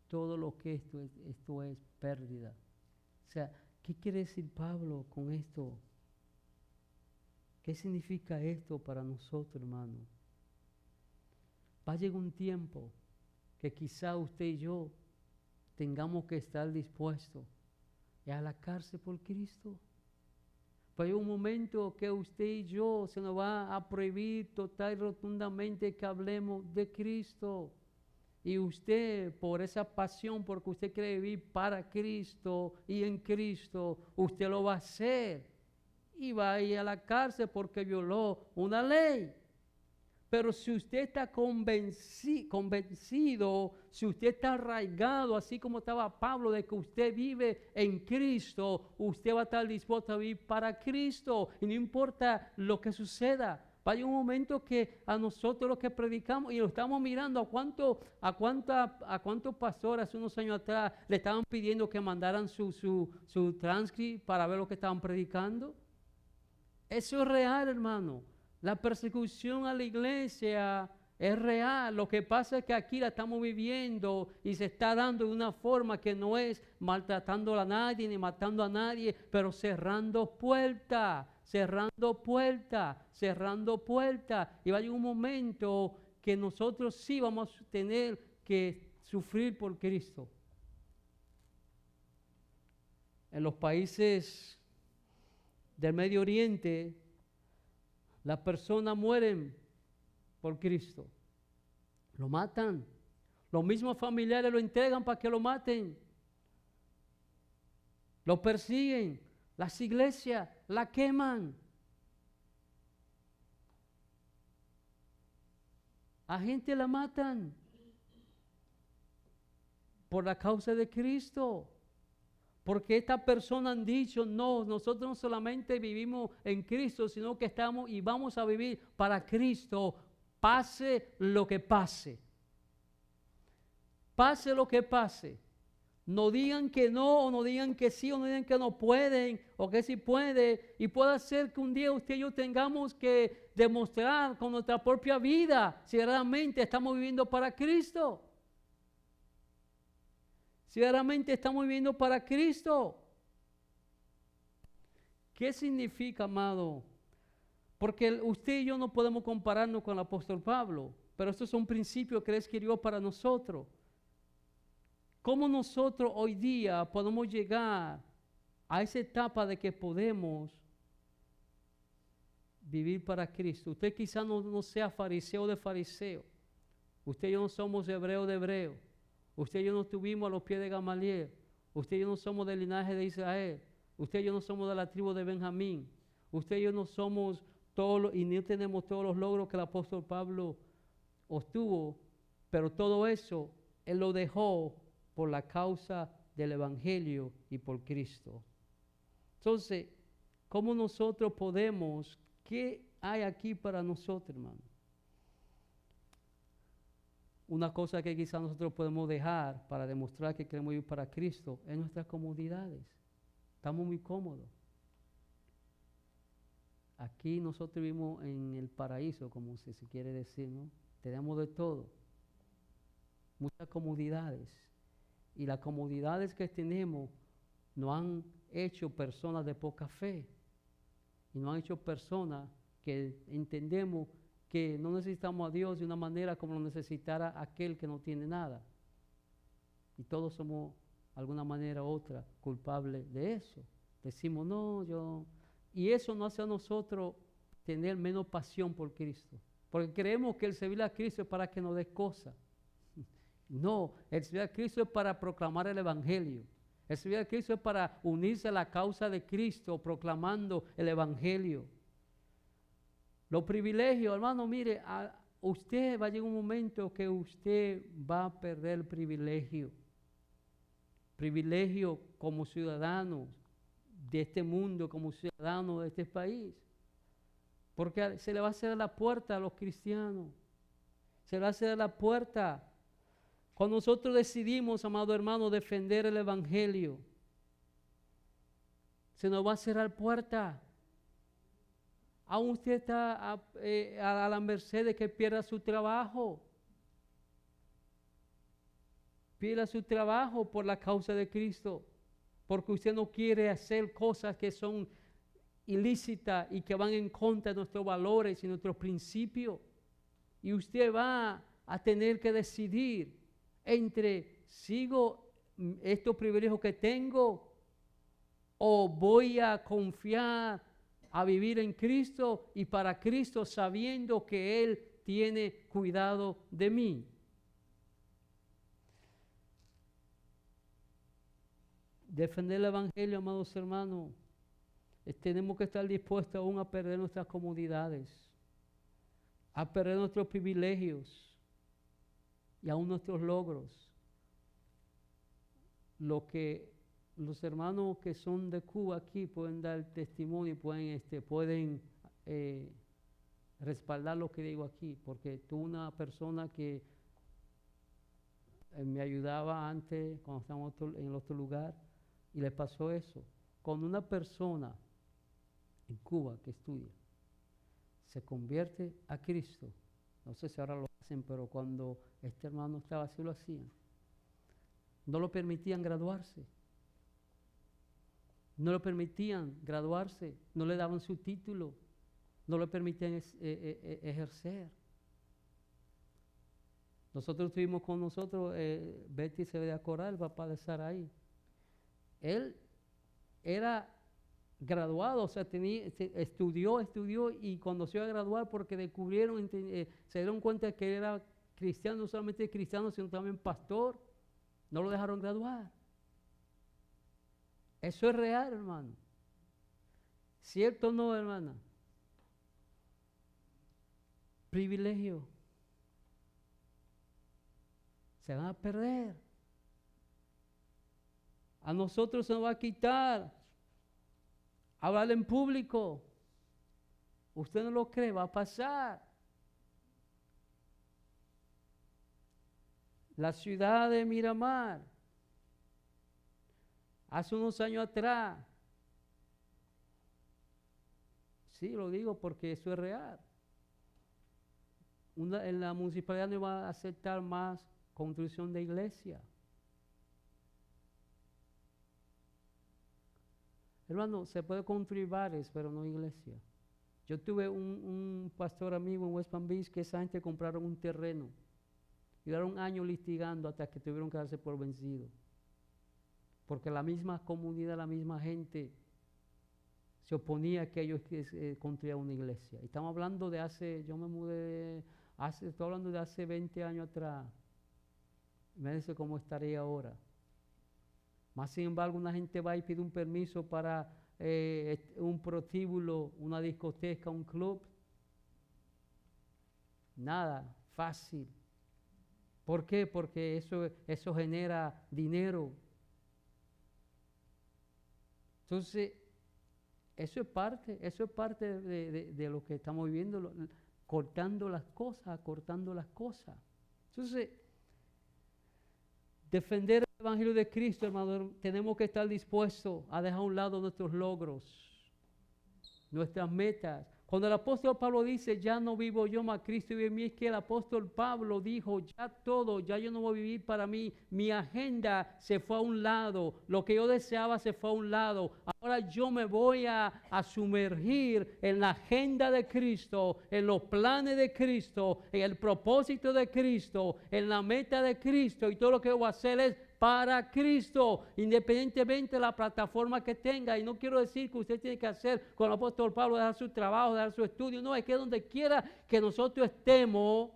todo lo que esto es pérdida. O sea, ¿qué quiere decir Pablo con esto? ¿Qué significa esto para nosotros, hermano? Va a llegar un tiempo que quizá usted y yo tengamos que estar dispuestos a la cárcel por Cristo. Pues hay un momento que usted y yo se nos va a prohibir total y rotundamente que hablemos de Cristo. Y usted, por esa pasión, porque usted quiere vivir para Cristo y en Cristo, usted lo va a hacer. Y va a ir a la cárcel porque violó una ley. Pero si usted está convencido, si usted está arraigado, así como estaba Pablo, de que usted vive en Cristo, usted va a estar dispuesto a vivir para Cristo. Y no importa lo que suceda, Va a llegar un momento que a nosotros los que predicamos, y lo estamos mirando, a cuántos pastores hace unos años atrás le estaban pidiendo que mandaran su transcript para ver lo que estaban predicando. Eso es real, hermano. La persecución a la iglesia es real. Lo que pasa es que aquí la estamos viviendo y se está dando de una forma que no es maltratando a nadie ni matando a nadie, pero cerrando puertas, cerrando puertas, cerrando puertas. Y va a llegar un momento que nosotros sí vamos a tener que sufrir por Cristo. En los países del Medio Oriente, las personas mueren por Cristo. Lo matan. Los mismos familiares lo entregan para que lo maten. Lo persiguen. Las iglesias la queman. A gente la matan por la causa de Cristo. Porque estas personas han dicho, no, nosotros no solamente vivimos en Cristo, sino que estamos y vamos a vivir para Cristo, pase lo que pase. Pase lo que pase. No digan que no, o no digan que sí, o no digan que no pueden, o que sí puede. Y puede ser que un día usted y yo tengamos que demostrar con nuestra propia vida si realmente estamos viviendo para Cristo. Si realmente estamos viviendo para Cristo. ¿Qué significa, amado? Porque usted y yo no podemos compararnos con el apóstol Pablo, pero estos son principios que él escribió para nosotros. ¿Cómo nosotros hoy día podemos llegar a esa etapa de que podemos vivir para Cristo? Usted quizás no sea fariseo de fariseo. Usted y yo no somos hebreo de hebreo. Usted y yo no estuvimos a los pies de Gamaliel. Usted y yo no somos del linaje de Israel. Usted y yo no somos de la tribu de Benjamín. Usted y yo no somos y no tenemos todos los logros que el apóstol Pablo obtuvo. Pero todo eso, él lo dejó por la causa del Evangelio y por Cristo. Entonces, ¿cómo nosotros podemos? ¿Qué hay aquí para nosotros, hermano? Una cosa que quizás nosotros podemos dejar para demostrar que queremos vivir para Cristo es nuestras comodidades. Estamos muy cómodos. Aquí nosotros vivimos en el paraíso, como se quiere decir, ¿no? Tenemos de todo. Muchas comodidades. Y las comodidades que tenemos nos han hecho personas de poca fe. Y nos han hecho personas que entendemos que no necesitamos a Dios de una manera como lo necesitara aquel que no tiene nada. Y todos somos, de alguna manera u otra, culpables de eso. Decimos, no, yo... Y eso no hace a nosotros tener menos pasión por Cristo. Porque creemos que el servir a Cristo es para que nos dé cosas. No, el servir a Cristo es para proclamar el Evangelio. El servir a Cristo es para unirse a la causa de Cristo, proclamando el Evangelio. Los privilegios, hermano, mire, usted va a llegar un momento que usted va a perder el privilegio. Privilegio como ciudadano de este mundo, como ciudadano de este país. Porque se le va a cerrar la puerta a los cristianos. Se le va a cerrar la puerta. Cuando nosotros decidimos, amado hermano, defender el Evangelio, se nos va a cerrar puerta. Aún usted está a la merced de que pierda su trabajo. Pierda su trabajo por la causa de Cristo. Porque usted no quiere hacer cosas que son ilícitas y que van en contra de nuestros valores y nuestros principios. Y usted va a tener que decidir entre sigo estos privilegios que tengo o voy a confiar a vivir en Cristo y para Cristo sabiendo que Él tiene cuidado de mí. Defender el Evangelio, amados hermanos, tenemos que estar dispuestos aún a perder nuestras comodidades, a perder nuestros privilegios y aún nuestros logros. Lo que los hermanos que son de Cuba aquí pueden dar testimonio y pueden respaldar lo que digo aquí, porque tuve una persona que me ayudaba antes cuando estábamos en otro lugar y le pasó eso. Cuando una persona en Cuba que estudia se convierte a Cristo, no sé si ahora lo hacen, pero cuando este hermano estaba así lo hacían, no lo permitían graduarse. No le permitían graduarse, no le daban su título, no le permitían ejercer. Nosotros estuvimos con nosotros, Betty se debe acordar, el papá de Saraí. Él era graduado, o sea, estudió y cuando se iba a graduar porque descubrieron, se dieron cuenta que él era cristiano, no solamente cristiano, sino también pastor, no lo dejaron graduar. Eso es real, hermano. ¿Cierto o no, hermana? Privilegio. Se van a perder. A nosotros se nos va a quitar hablar en público. Usted no lo cree, va a pasar. La ciudad de Miramar, hace unos años atrás, sí, lo digo porque eso es real. En la municipalidad no iba a aceptar más construcción de iglesia. Hermano, se puede construir bares, pero no iglesia. Yo tuve un pastor amigo en West Palm Beach que esa gente compraron un terreno y duraron años litigando hasta que tuvieron que darse por vencido. Porque la misma comunidad, la misma gente se oponía a que ellos construyeran una iglesia. Y estamos hablando de yo me mudé, estoy hablando de hace 20 años atrás. Imagínense cómo estaría ahora. Más sin embargo, una gente va y pide un permiso para un prostíbulo, una discoteca, un club. Nada, fácil. ¿Por qué? Porque eso genera dinero. Entonces, eso es parte de lo que estamos viviendo, acortando las cosas. Entonces, defender el Evangelio de Cristo, hermano, tenemos que estar dispuestos a dejar a un lado nuestros logros, nuestras metas. Cuando el apóstol Pablo dice, ya no vivo yo, mas Cristo vive en mí, es que el apóstol Pablo dijo, ya yo no voy a vivir para mí, mi agenda se fue a un lado, lo que yo deseaba se fue a un lado, ahora yo me voy a sumergir en la agenda de Cristo, en los planes de Cristo, en el propósito de Cristo, en la meta de Cristo, y todo lo que voy a hacer es para Cristo, independientemente de la plataforma que tenga. Y no quiero decir que usted tiene que hacer con el apóstol Pablo, dejar su trabajo, dejar su estudio. No, es que donde quiera que nosotros estemos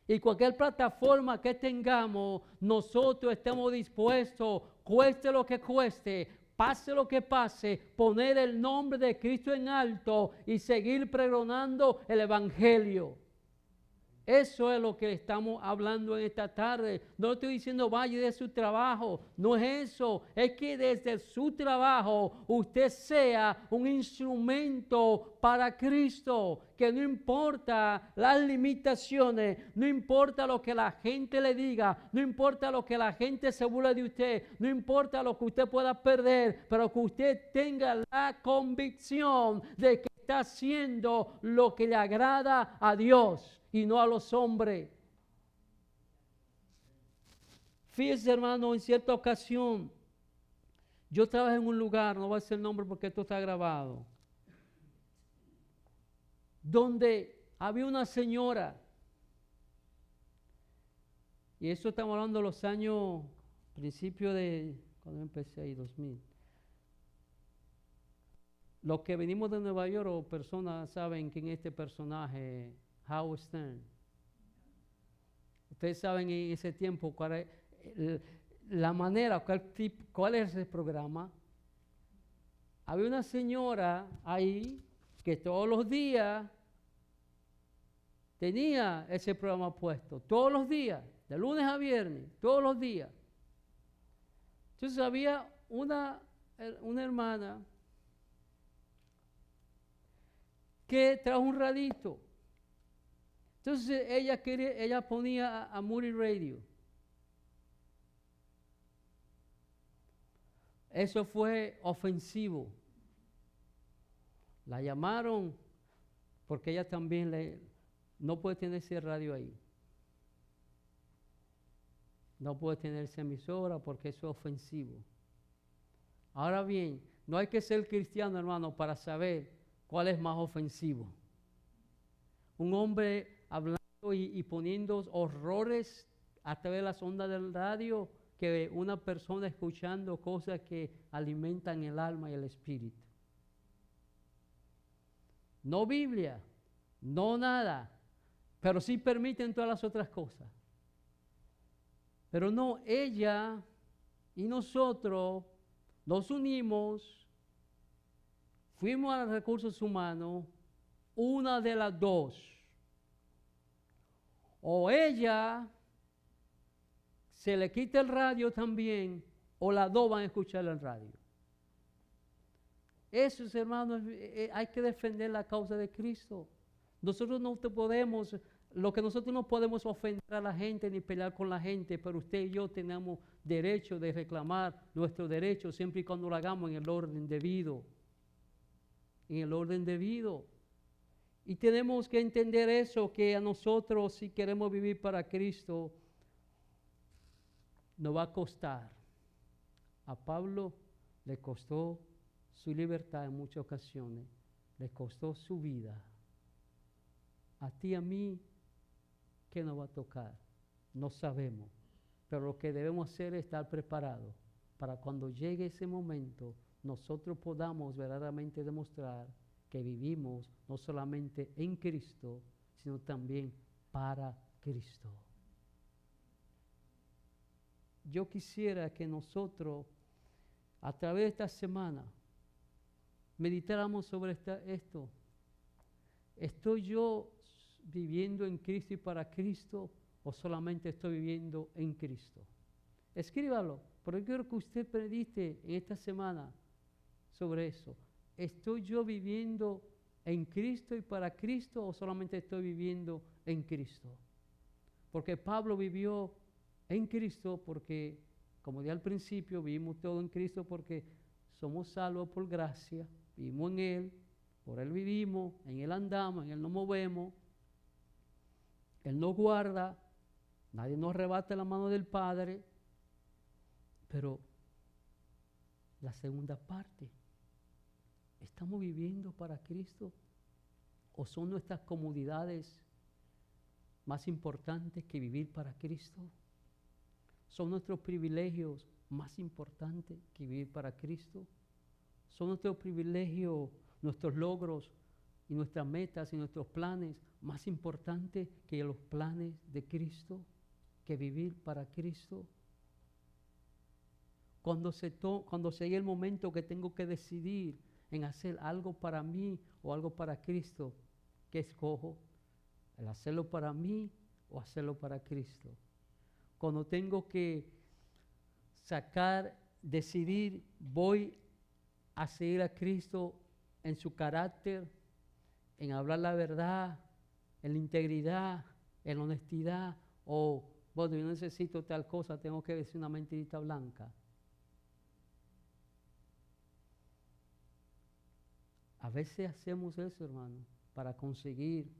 y cualquier plataforma que tengamos, nosotros estemos dispuestos, cueste lo que cueste, pase lo que pase, poner el nombre de Cristo en alto y seguir pregonando el Evangelio. Eso es lo que estamos hablando en esta tarde. No estoy diciendo vaya de su trabajo. No es eso. Es que desde su trabajo usted sea un instrumento para Cristo. Que no importa las limitaciones, no importa lo que la gente le diga, no importa lo que la gente se burle de usted, no importa lo que usted pueda perder, pero que usted tenga la convicción de que está haciendo lo que le agrada a Dios y no a los hombres. Fíjese, hermano, en cierta ocasión, yo trabajé en un lugar, no voy a decir el nombre porque esto está grabado, donde había una señora, y eso estamos hablando de los años, principio de, cuando empecé ahí, 2000. Los que venimos de Nueva York o personas saben quién es este personaje, Howard Stern. Ustedes saben en ese tiempo cuál es la manera, cuál es el programa. Había una señora ahí que todos los días tenía ese programa puesto, todos los días, de lunes a viernes, todos los días. Entonces había una hermana que trajo un radito. Entonces ella ponía a Moody Radio. Eso fue ofensivo. La llamaron porque ella también no puede tener ese radio ahí. No puede tener esa emisora porque eso es ofensivo. Ahora bien, no hay que ser cristiano, hermano, para saber cuál es más ofensivo. Un hombre hablando y poniendo horrores a través de las ondas del radio, que una persona escuchando cosas que alimentan el alma y el espíritu. No Biblia, no nada, pero sí permiten todas las otras cosas. Pero no, ella y nosotros nos unimos, fuimos a los recursos humanos, una de las dos. O ella se le quita el radio también, o las dos van a escuchar el radio. Eso, hermanos, hay que defender la causa de Cristo. Nosotros no podemos, lo que nosotros no podemos ofender a la gente ni pelear con la gente, pero usted y yo tenemos derecho de reclamar nuestros derechos siempre y cuando lo hagamos en el orden debido. En el orden debido. Y tenemos que entender eso, que a nosotros, si queremos vivir para Cristo, nos va a costar. A Pablo le costó su libertad en muchas ocasiones, le costó su vida. A ti y a mí, ¿qué nos va a tocar? No sabemos, pero lo que debemos hacer es estar preparados para cuando llegue ese momento, nosotros podamos verdaderamente demostrar que vivimos no solamente en Cristo, sino también para Cristo. Yo quisiera que nosotros, a través de esta semana, meditáramos sobre esto. ¿Estoy yo viviendo en Cristo y para Cristo o solamente estoy viviendo en Cristo? Escríbalo, porque quiero que usted medite en esta semana sobre eso. ¿Estoy yo viviendo en Cristo y para Cristo o solamente estoy viviendo en Cristo? Porque Pablo vivió en Cristo porque, como dije al principio, vivimos todo en Cristo porque somos salvos por gracia, vivimos en Él, por Él vivimos, en Él andamos, en Él nos movemos, Él nos guarda, nadie nos arrebata la mano del Padre, pero la segunda parte, ¿estamos viviendo para Cristo o son nuestras comodidades más importantes que vivir para Cristo? ¿Son nuestros privilegios más importantes que vivir para Cristo? ¿Son nuestros privilegios, nuestros logros y nuestras metas y nuestros planes más importantes que los planes de Cristo, que vivir para Cristo? Cuando llegue el momento que tengo que decidir en hacer algo para mí o algo para Cristo, ¿qué escojo? ¿El hacerlo para mí o hacerlo para Cristo? Cuando tengo que decidir, voy a seguir a Cristo en su carácter, en hablar la verdad, en la integridad, en la honestidad, o, bueno, yo necesito tal cosa, tengo que decir una mentirita blanca. A veces hacemos eso, hermano, para conseguir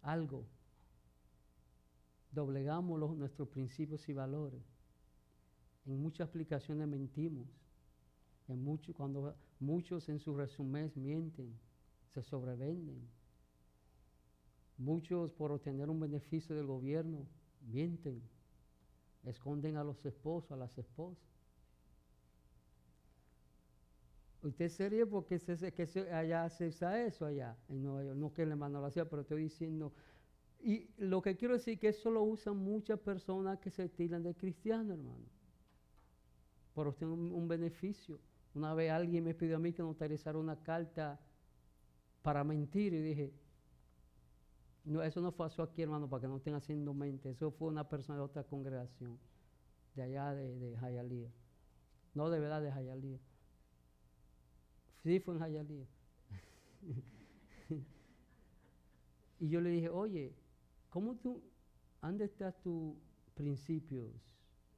algo. Doblegamos nuestros principios y valores. En muchas aplicaciones mentimos. Cuando muchos en sus resúmenes mienten, se sobrevenden. Muchos por obtener un beneficio del gobierno mienten, esconden a los esposos, a las esposas. Usted se ríe porque allá se usa eso allá en Nueva York, no que le mando la ciudad, pero estoy diciendo. Y lo que quiero decir es que eso lo usan muchas personas que se tiran de cristiano, hermano, por obtener un beneficio. Una vez alguien me pidió a mí que notarizara una carta para mentir y dije, no, eso no fue aquí, hermano, para que no estén haciendo mente. Eso fue una persona de otra congregación, de allá de Hialeah. No, de verdad, de Hialeah. Sí, fue en Hialeah. Y yo le dije, oye, ¿dónde están tus principios?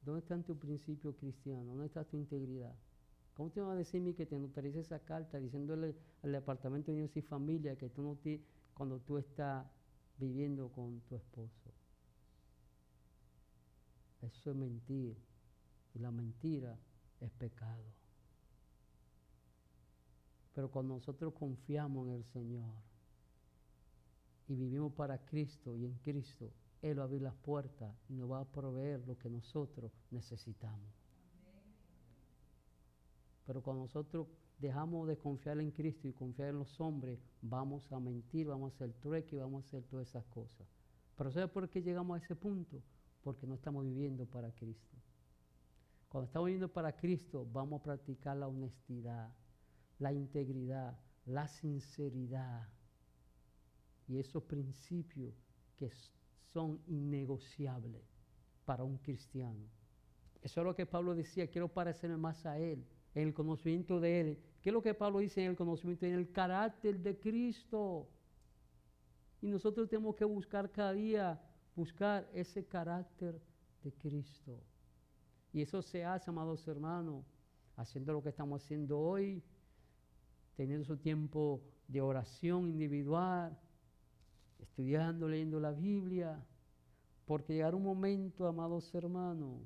¿Dónde están tus principios cristianos? ¿Dónde está tu integridad? ¿Cómo te vas a decirme que te notarice esa carta diciéndole al Departamento de Niños y Familia que tú no te, cuando tú estás viviendo con tu esposo? Eso es mentir. Y la mentira es pecado. Pero cuando nosotros confiamos en el Señor y vivimos para Cristo y en Cristo, Él va a abrir las puertas y nos va a proveer lo que nosotros necesitamos. Pero cuando nosotros dejamos de confiar en Cristo y confiar en los hombres, vamos a mentir, vamos a hacer trueque, vamos a hacer todas esas cosas. Pero ¿sabe por qué llegamos a ese punto? Porque no estamos viviendo para Cristo. Cuando estamos viviendo para Cristo, vamos a practicar la honestidad, la integridad, la sinceridad y esos principios que son innegociables para un cristiano. Eso es lo que Pablo decía, quiero parecerme más a Él, en el conocimiento de Él. ¿Qué es lo que Pablo dice en el conocimiento? En el carácter de Cristo. Y nosotros tenemos que buscar cada día, buscar ese carácter de Cristo. Y eso se hace, amados hermanos, haciendo lo que estamos haciendo hoy, teniendo su tiempo de oración individual, estudiando, leyendo la Biblia, porque llegará un momento, amados hermanos,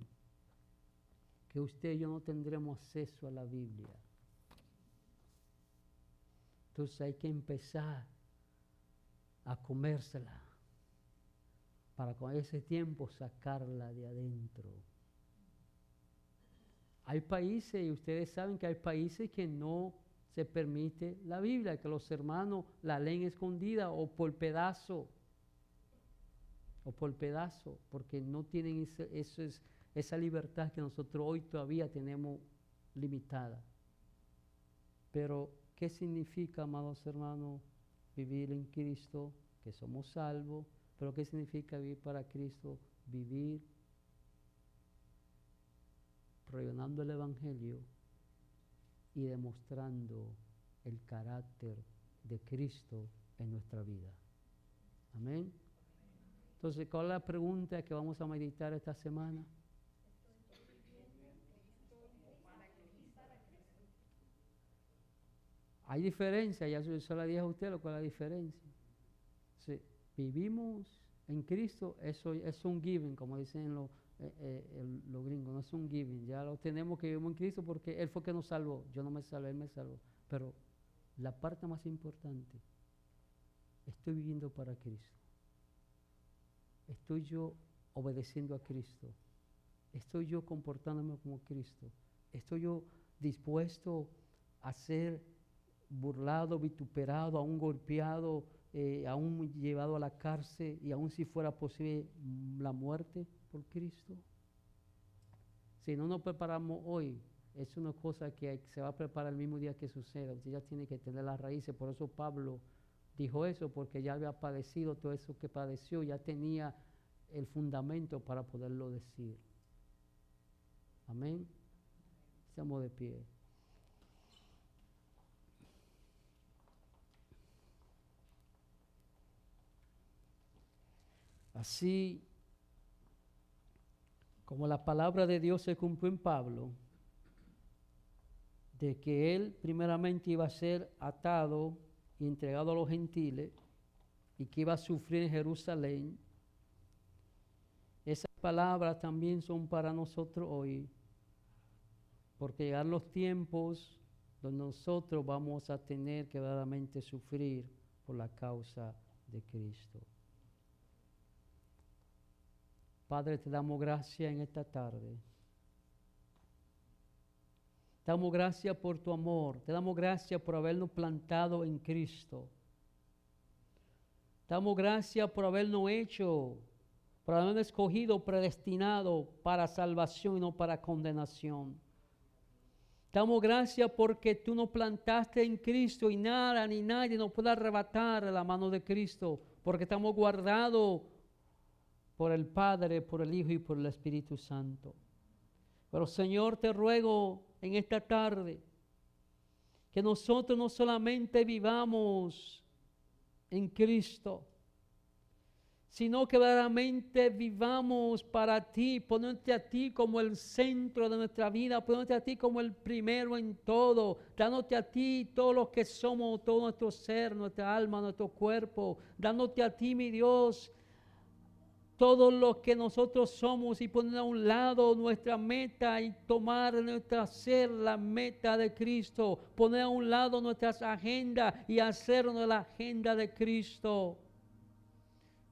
que usted y yo no tendremos acceso a la Biblia. Entonces hay que empezar a comérsela para con ese tiempo sacarla de adentro. Hay países, y ustedes saben que hay países que no se permite la Biblia, que los hermanos la leen escondida o por pedazo, porque no tienen esa libertad que nosotros hoy todavía tenemos limitada. Pero, ¿qué significa, amados hermanos, vivir en Cristo? Que somos salvos. Pero, ¿qué significa vivir para Cristo? Vivir pregonando el Evangelio y demostrando el carácter de Cristo en nuestra vida. Amén. Entonces, ¿cuál es la pregunta que vamos a meditar esta semana? Hay diferencia, ya yo le dije a usted cuál es la diferencia. Sí, vivimos en Cristo, eso es un given, como dicen los gringos, no es un given, ya lo tenemos que vivir en Cristo porque Él fue que nos salvó. Yo no me salvé, Él me salvó. Pero la parte más importante, estoy viviendo para Cristo. Estoy yo obedeciendo a Cristo. Estoy yo comportándome como Cristo. Estoy yo dispuesto a ser burlado, vituperado, aún golpeado, aún llevado a la cárcel y aún si fuera posible la muerte por Cristo. Si no nos preparamos hoy, es una cosa que se va a preparar el mismo día que suceda. Usted ya tiene que tener las raíces. Por eso Pablo dijo eso, porque ya había padecido todo eso que padeció, ya tenía el fundamento para poderlo decir. Amén. Estamos de pie. Así como la palabra de Dios se cumplió en Pablo, de que él primeramente iba a ser atado y entregado a los gentiles y que iba a sufrir en Jerusalén, esas palabras también son para nosotros hoy, porque llegan los tiempos donde nosotros vamos a tener que verdaderamente sufrir por la causa de Cristo. Padre, te damos gracias en esta tarde. Te damos gracias por tu amor. Te damos gracias por habernos plantado en Cristo. Te damos gracias por habernos hecho, por habernos escogido, predestinado para salvación y no para condenación. Te damos gracias porque tú nos plantaste en Cristo y nada ni nadie nos puede arrebatar de la mano de Cristo, porque estamos guardados por el Padre, por el Hijo y por el Espíritu Santo. Pero Señor, te ruego en esta tarde Que nosotros no solamente vivamos en Cristo, sino que verdaderamente vivamos para ti, poniéndote a ti como el centro de nuestra vida, poniéndote a ti como el primero en todo, dándote a ti todo lo que somos, todo nuestro ser, nuestra alma, nuestro cuerpo, dándote a ti, mi Dios, todo lo que nosotros somos y poner a un lado nuestra meta y tomar nuestra ser la meta de Cristo, poner a un lado nuestras agendas y hacernos la agenda de Cristo.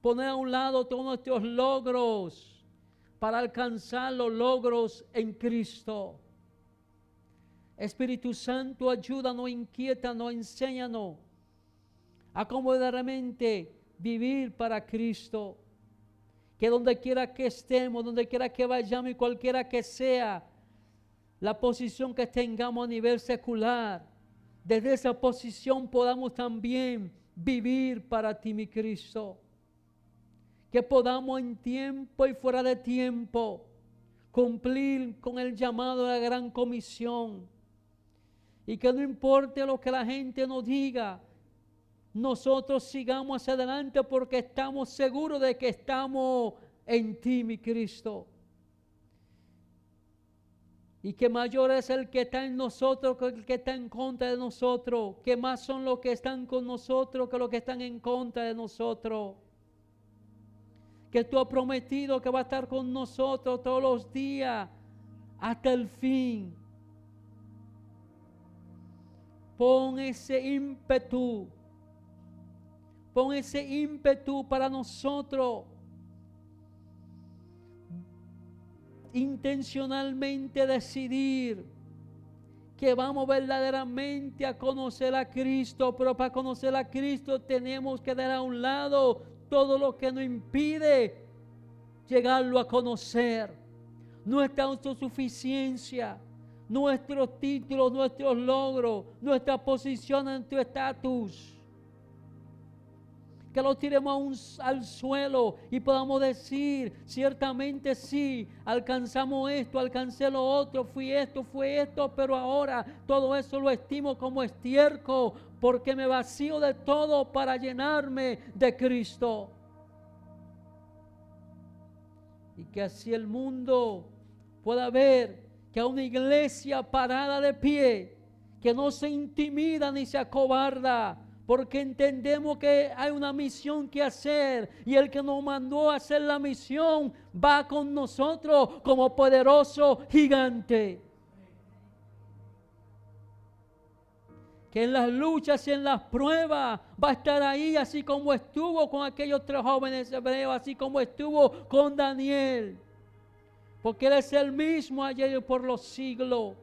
Poner a un lado todos nuestros logros para alcanzar los logros en Cristo. Espíritu Santo, ayúdanos, inquiétanos, enséñanos a cómo verdaderamente vivir para Cristo. Que donde quiera que estemos, donde quiera que vayamos y cualquiera que sea la posición que tengamos a nivel secular, desde esa posición podamos también vivir para ti, mi Cristo. Que podamos en tiempo y fuera de tiempo cumplir con el llamado de la gran comisión. Y que no importe lo que la gente nos diga, nosotros sigamos hacia adelante porque estamos seguros de que estamos en ti, mi Cristo. Y que mayor es el que está en nosotros que el que está en contra de nosotros. Que más son los que están con nosotros que los que están en contra de nosotros. Que tú has prometido que va a estar con nosotros todos los días hasta el fin. Pon ese ímpetu para nosotros intencionalmente decidir que vamos verdaderamente a conocer a Cristo, pero para conocer a Cristo tenemos que dar a un lado todo lo que nos impide llegarlo a conocer. Nuestra autosuficiencia, nuestros títulos, nuestros logros, nuestra posición, nuestro estatus. Que lo tiremos al suelo y podamos decir, ciertamente sí, alcanzamos esto, alcancé lo otro, fue esto, pero ahora todo eso lo estimo como estiércol, porque me vacío de todo para llenarme de Cristo. Y que así el mundo pueda ver que a una iglesia parada de pie, que no se intimida ni se acobarda, porque entendemos que hay una misión que hacer y el que nos mandó a hacer la misión va con nosotros como poderoso gigante. Que en las luchas y en las pruebas va a estar ahí, así como estuvo con aquellos 3 jóvenes hebreos, así como estuvo con Daniel. Porque Él es el mismo ayer y por los siglos.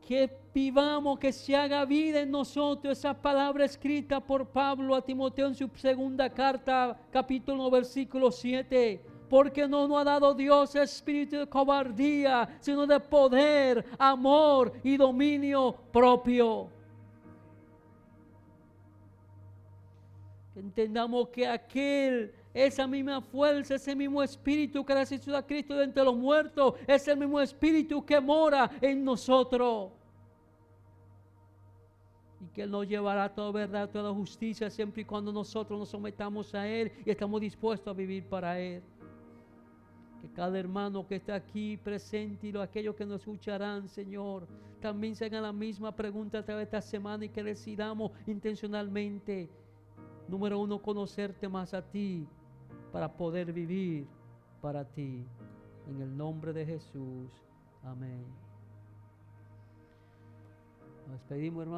Que vivamos, que se haga vida en nosotros esa palabra escrita por Pablo a Timoteo en su segunda carta, capítulo 1, versículo 7. Porque no nos ha dado Dios espíritu de cobardía, sino de poder, amor y dominio propio. Que entendamos que esa misma fuerza, ese mismo espíritu que resucitó a Cristo de entre los muertos, es el mismo espíritu que mora en nosotros. Y que Él nos llevará a toda verdad, a toda justicia, siempre y cuando nosotros nos sometamos a Él y estamos dispuestos a vivir para Él. Que cada hermano que está aquí presente y aquellos que nos escucharán, Señor, también se hagan la misma pregunta a través de esta semana y que decidamos intencionalmente, número 1, conocerte más a ti para poder vivir para ti. En el nombre de Jesús. Amén. Nos despedimos, hermano.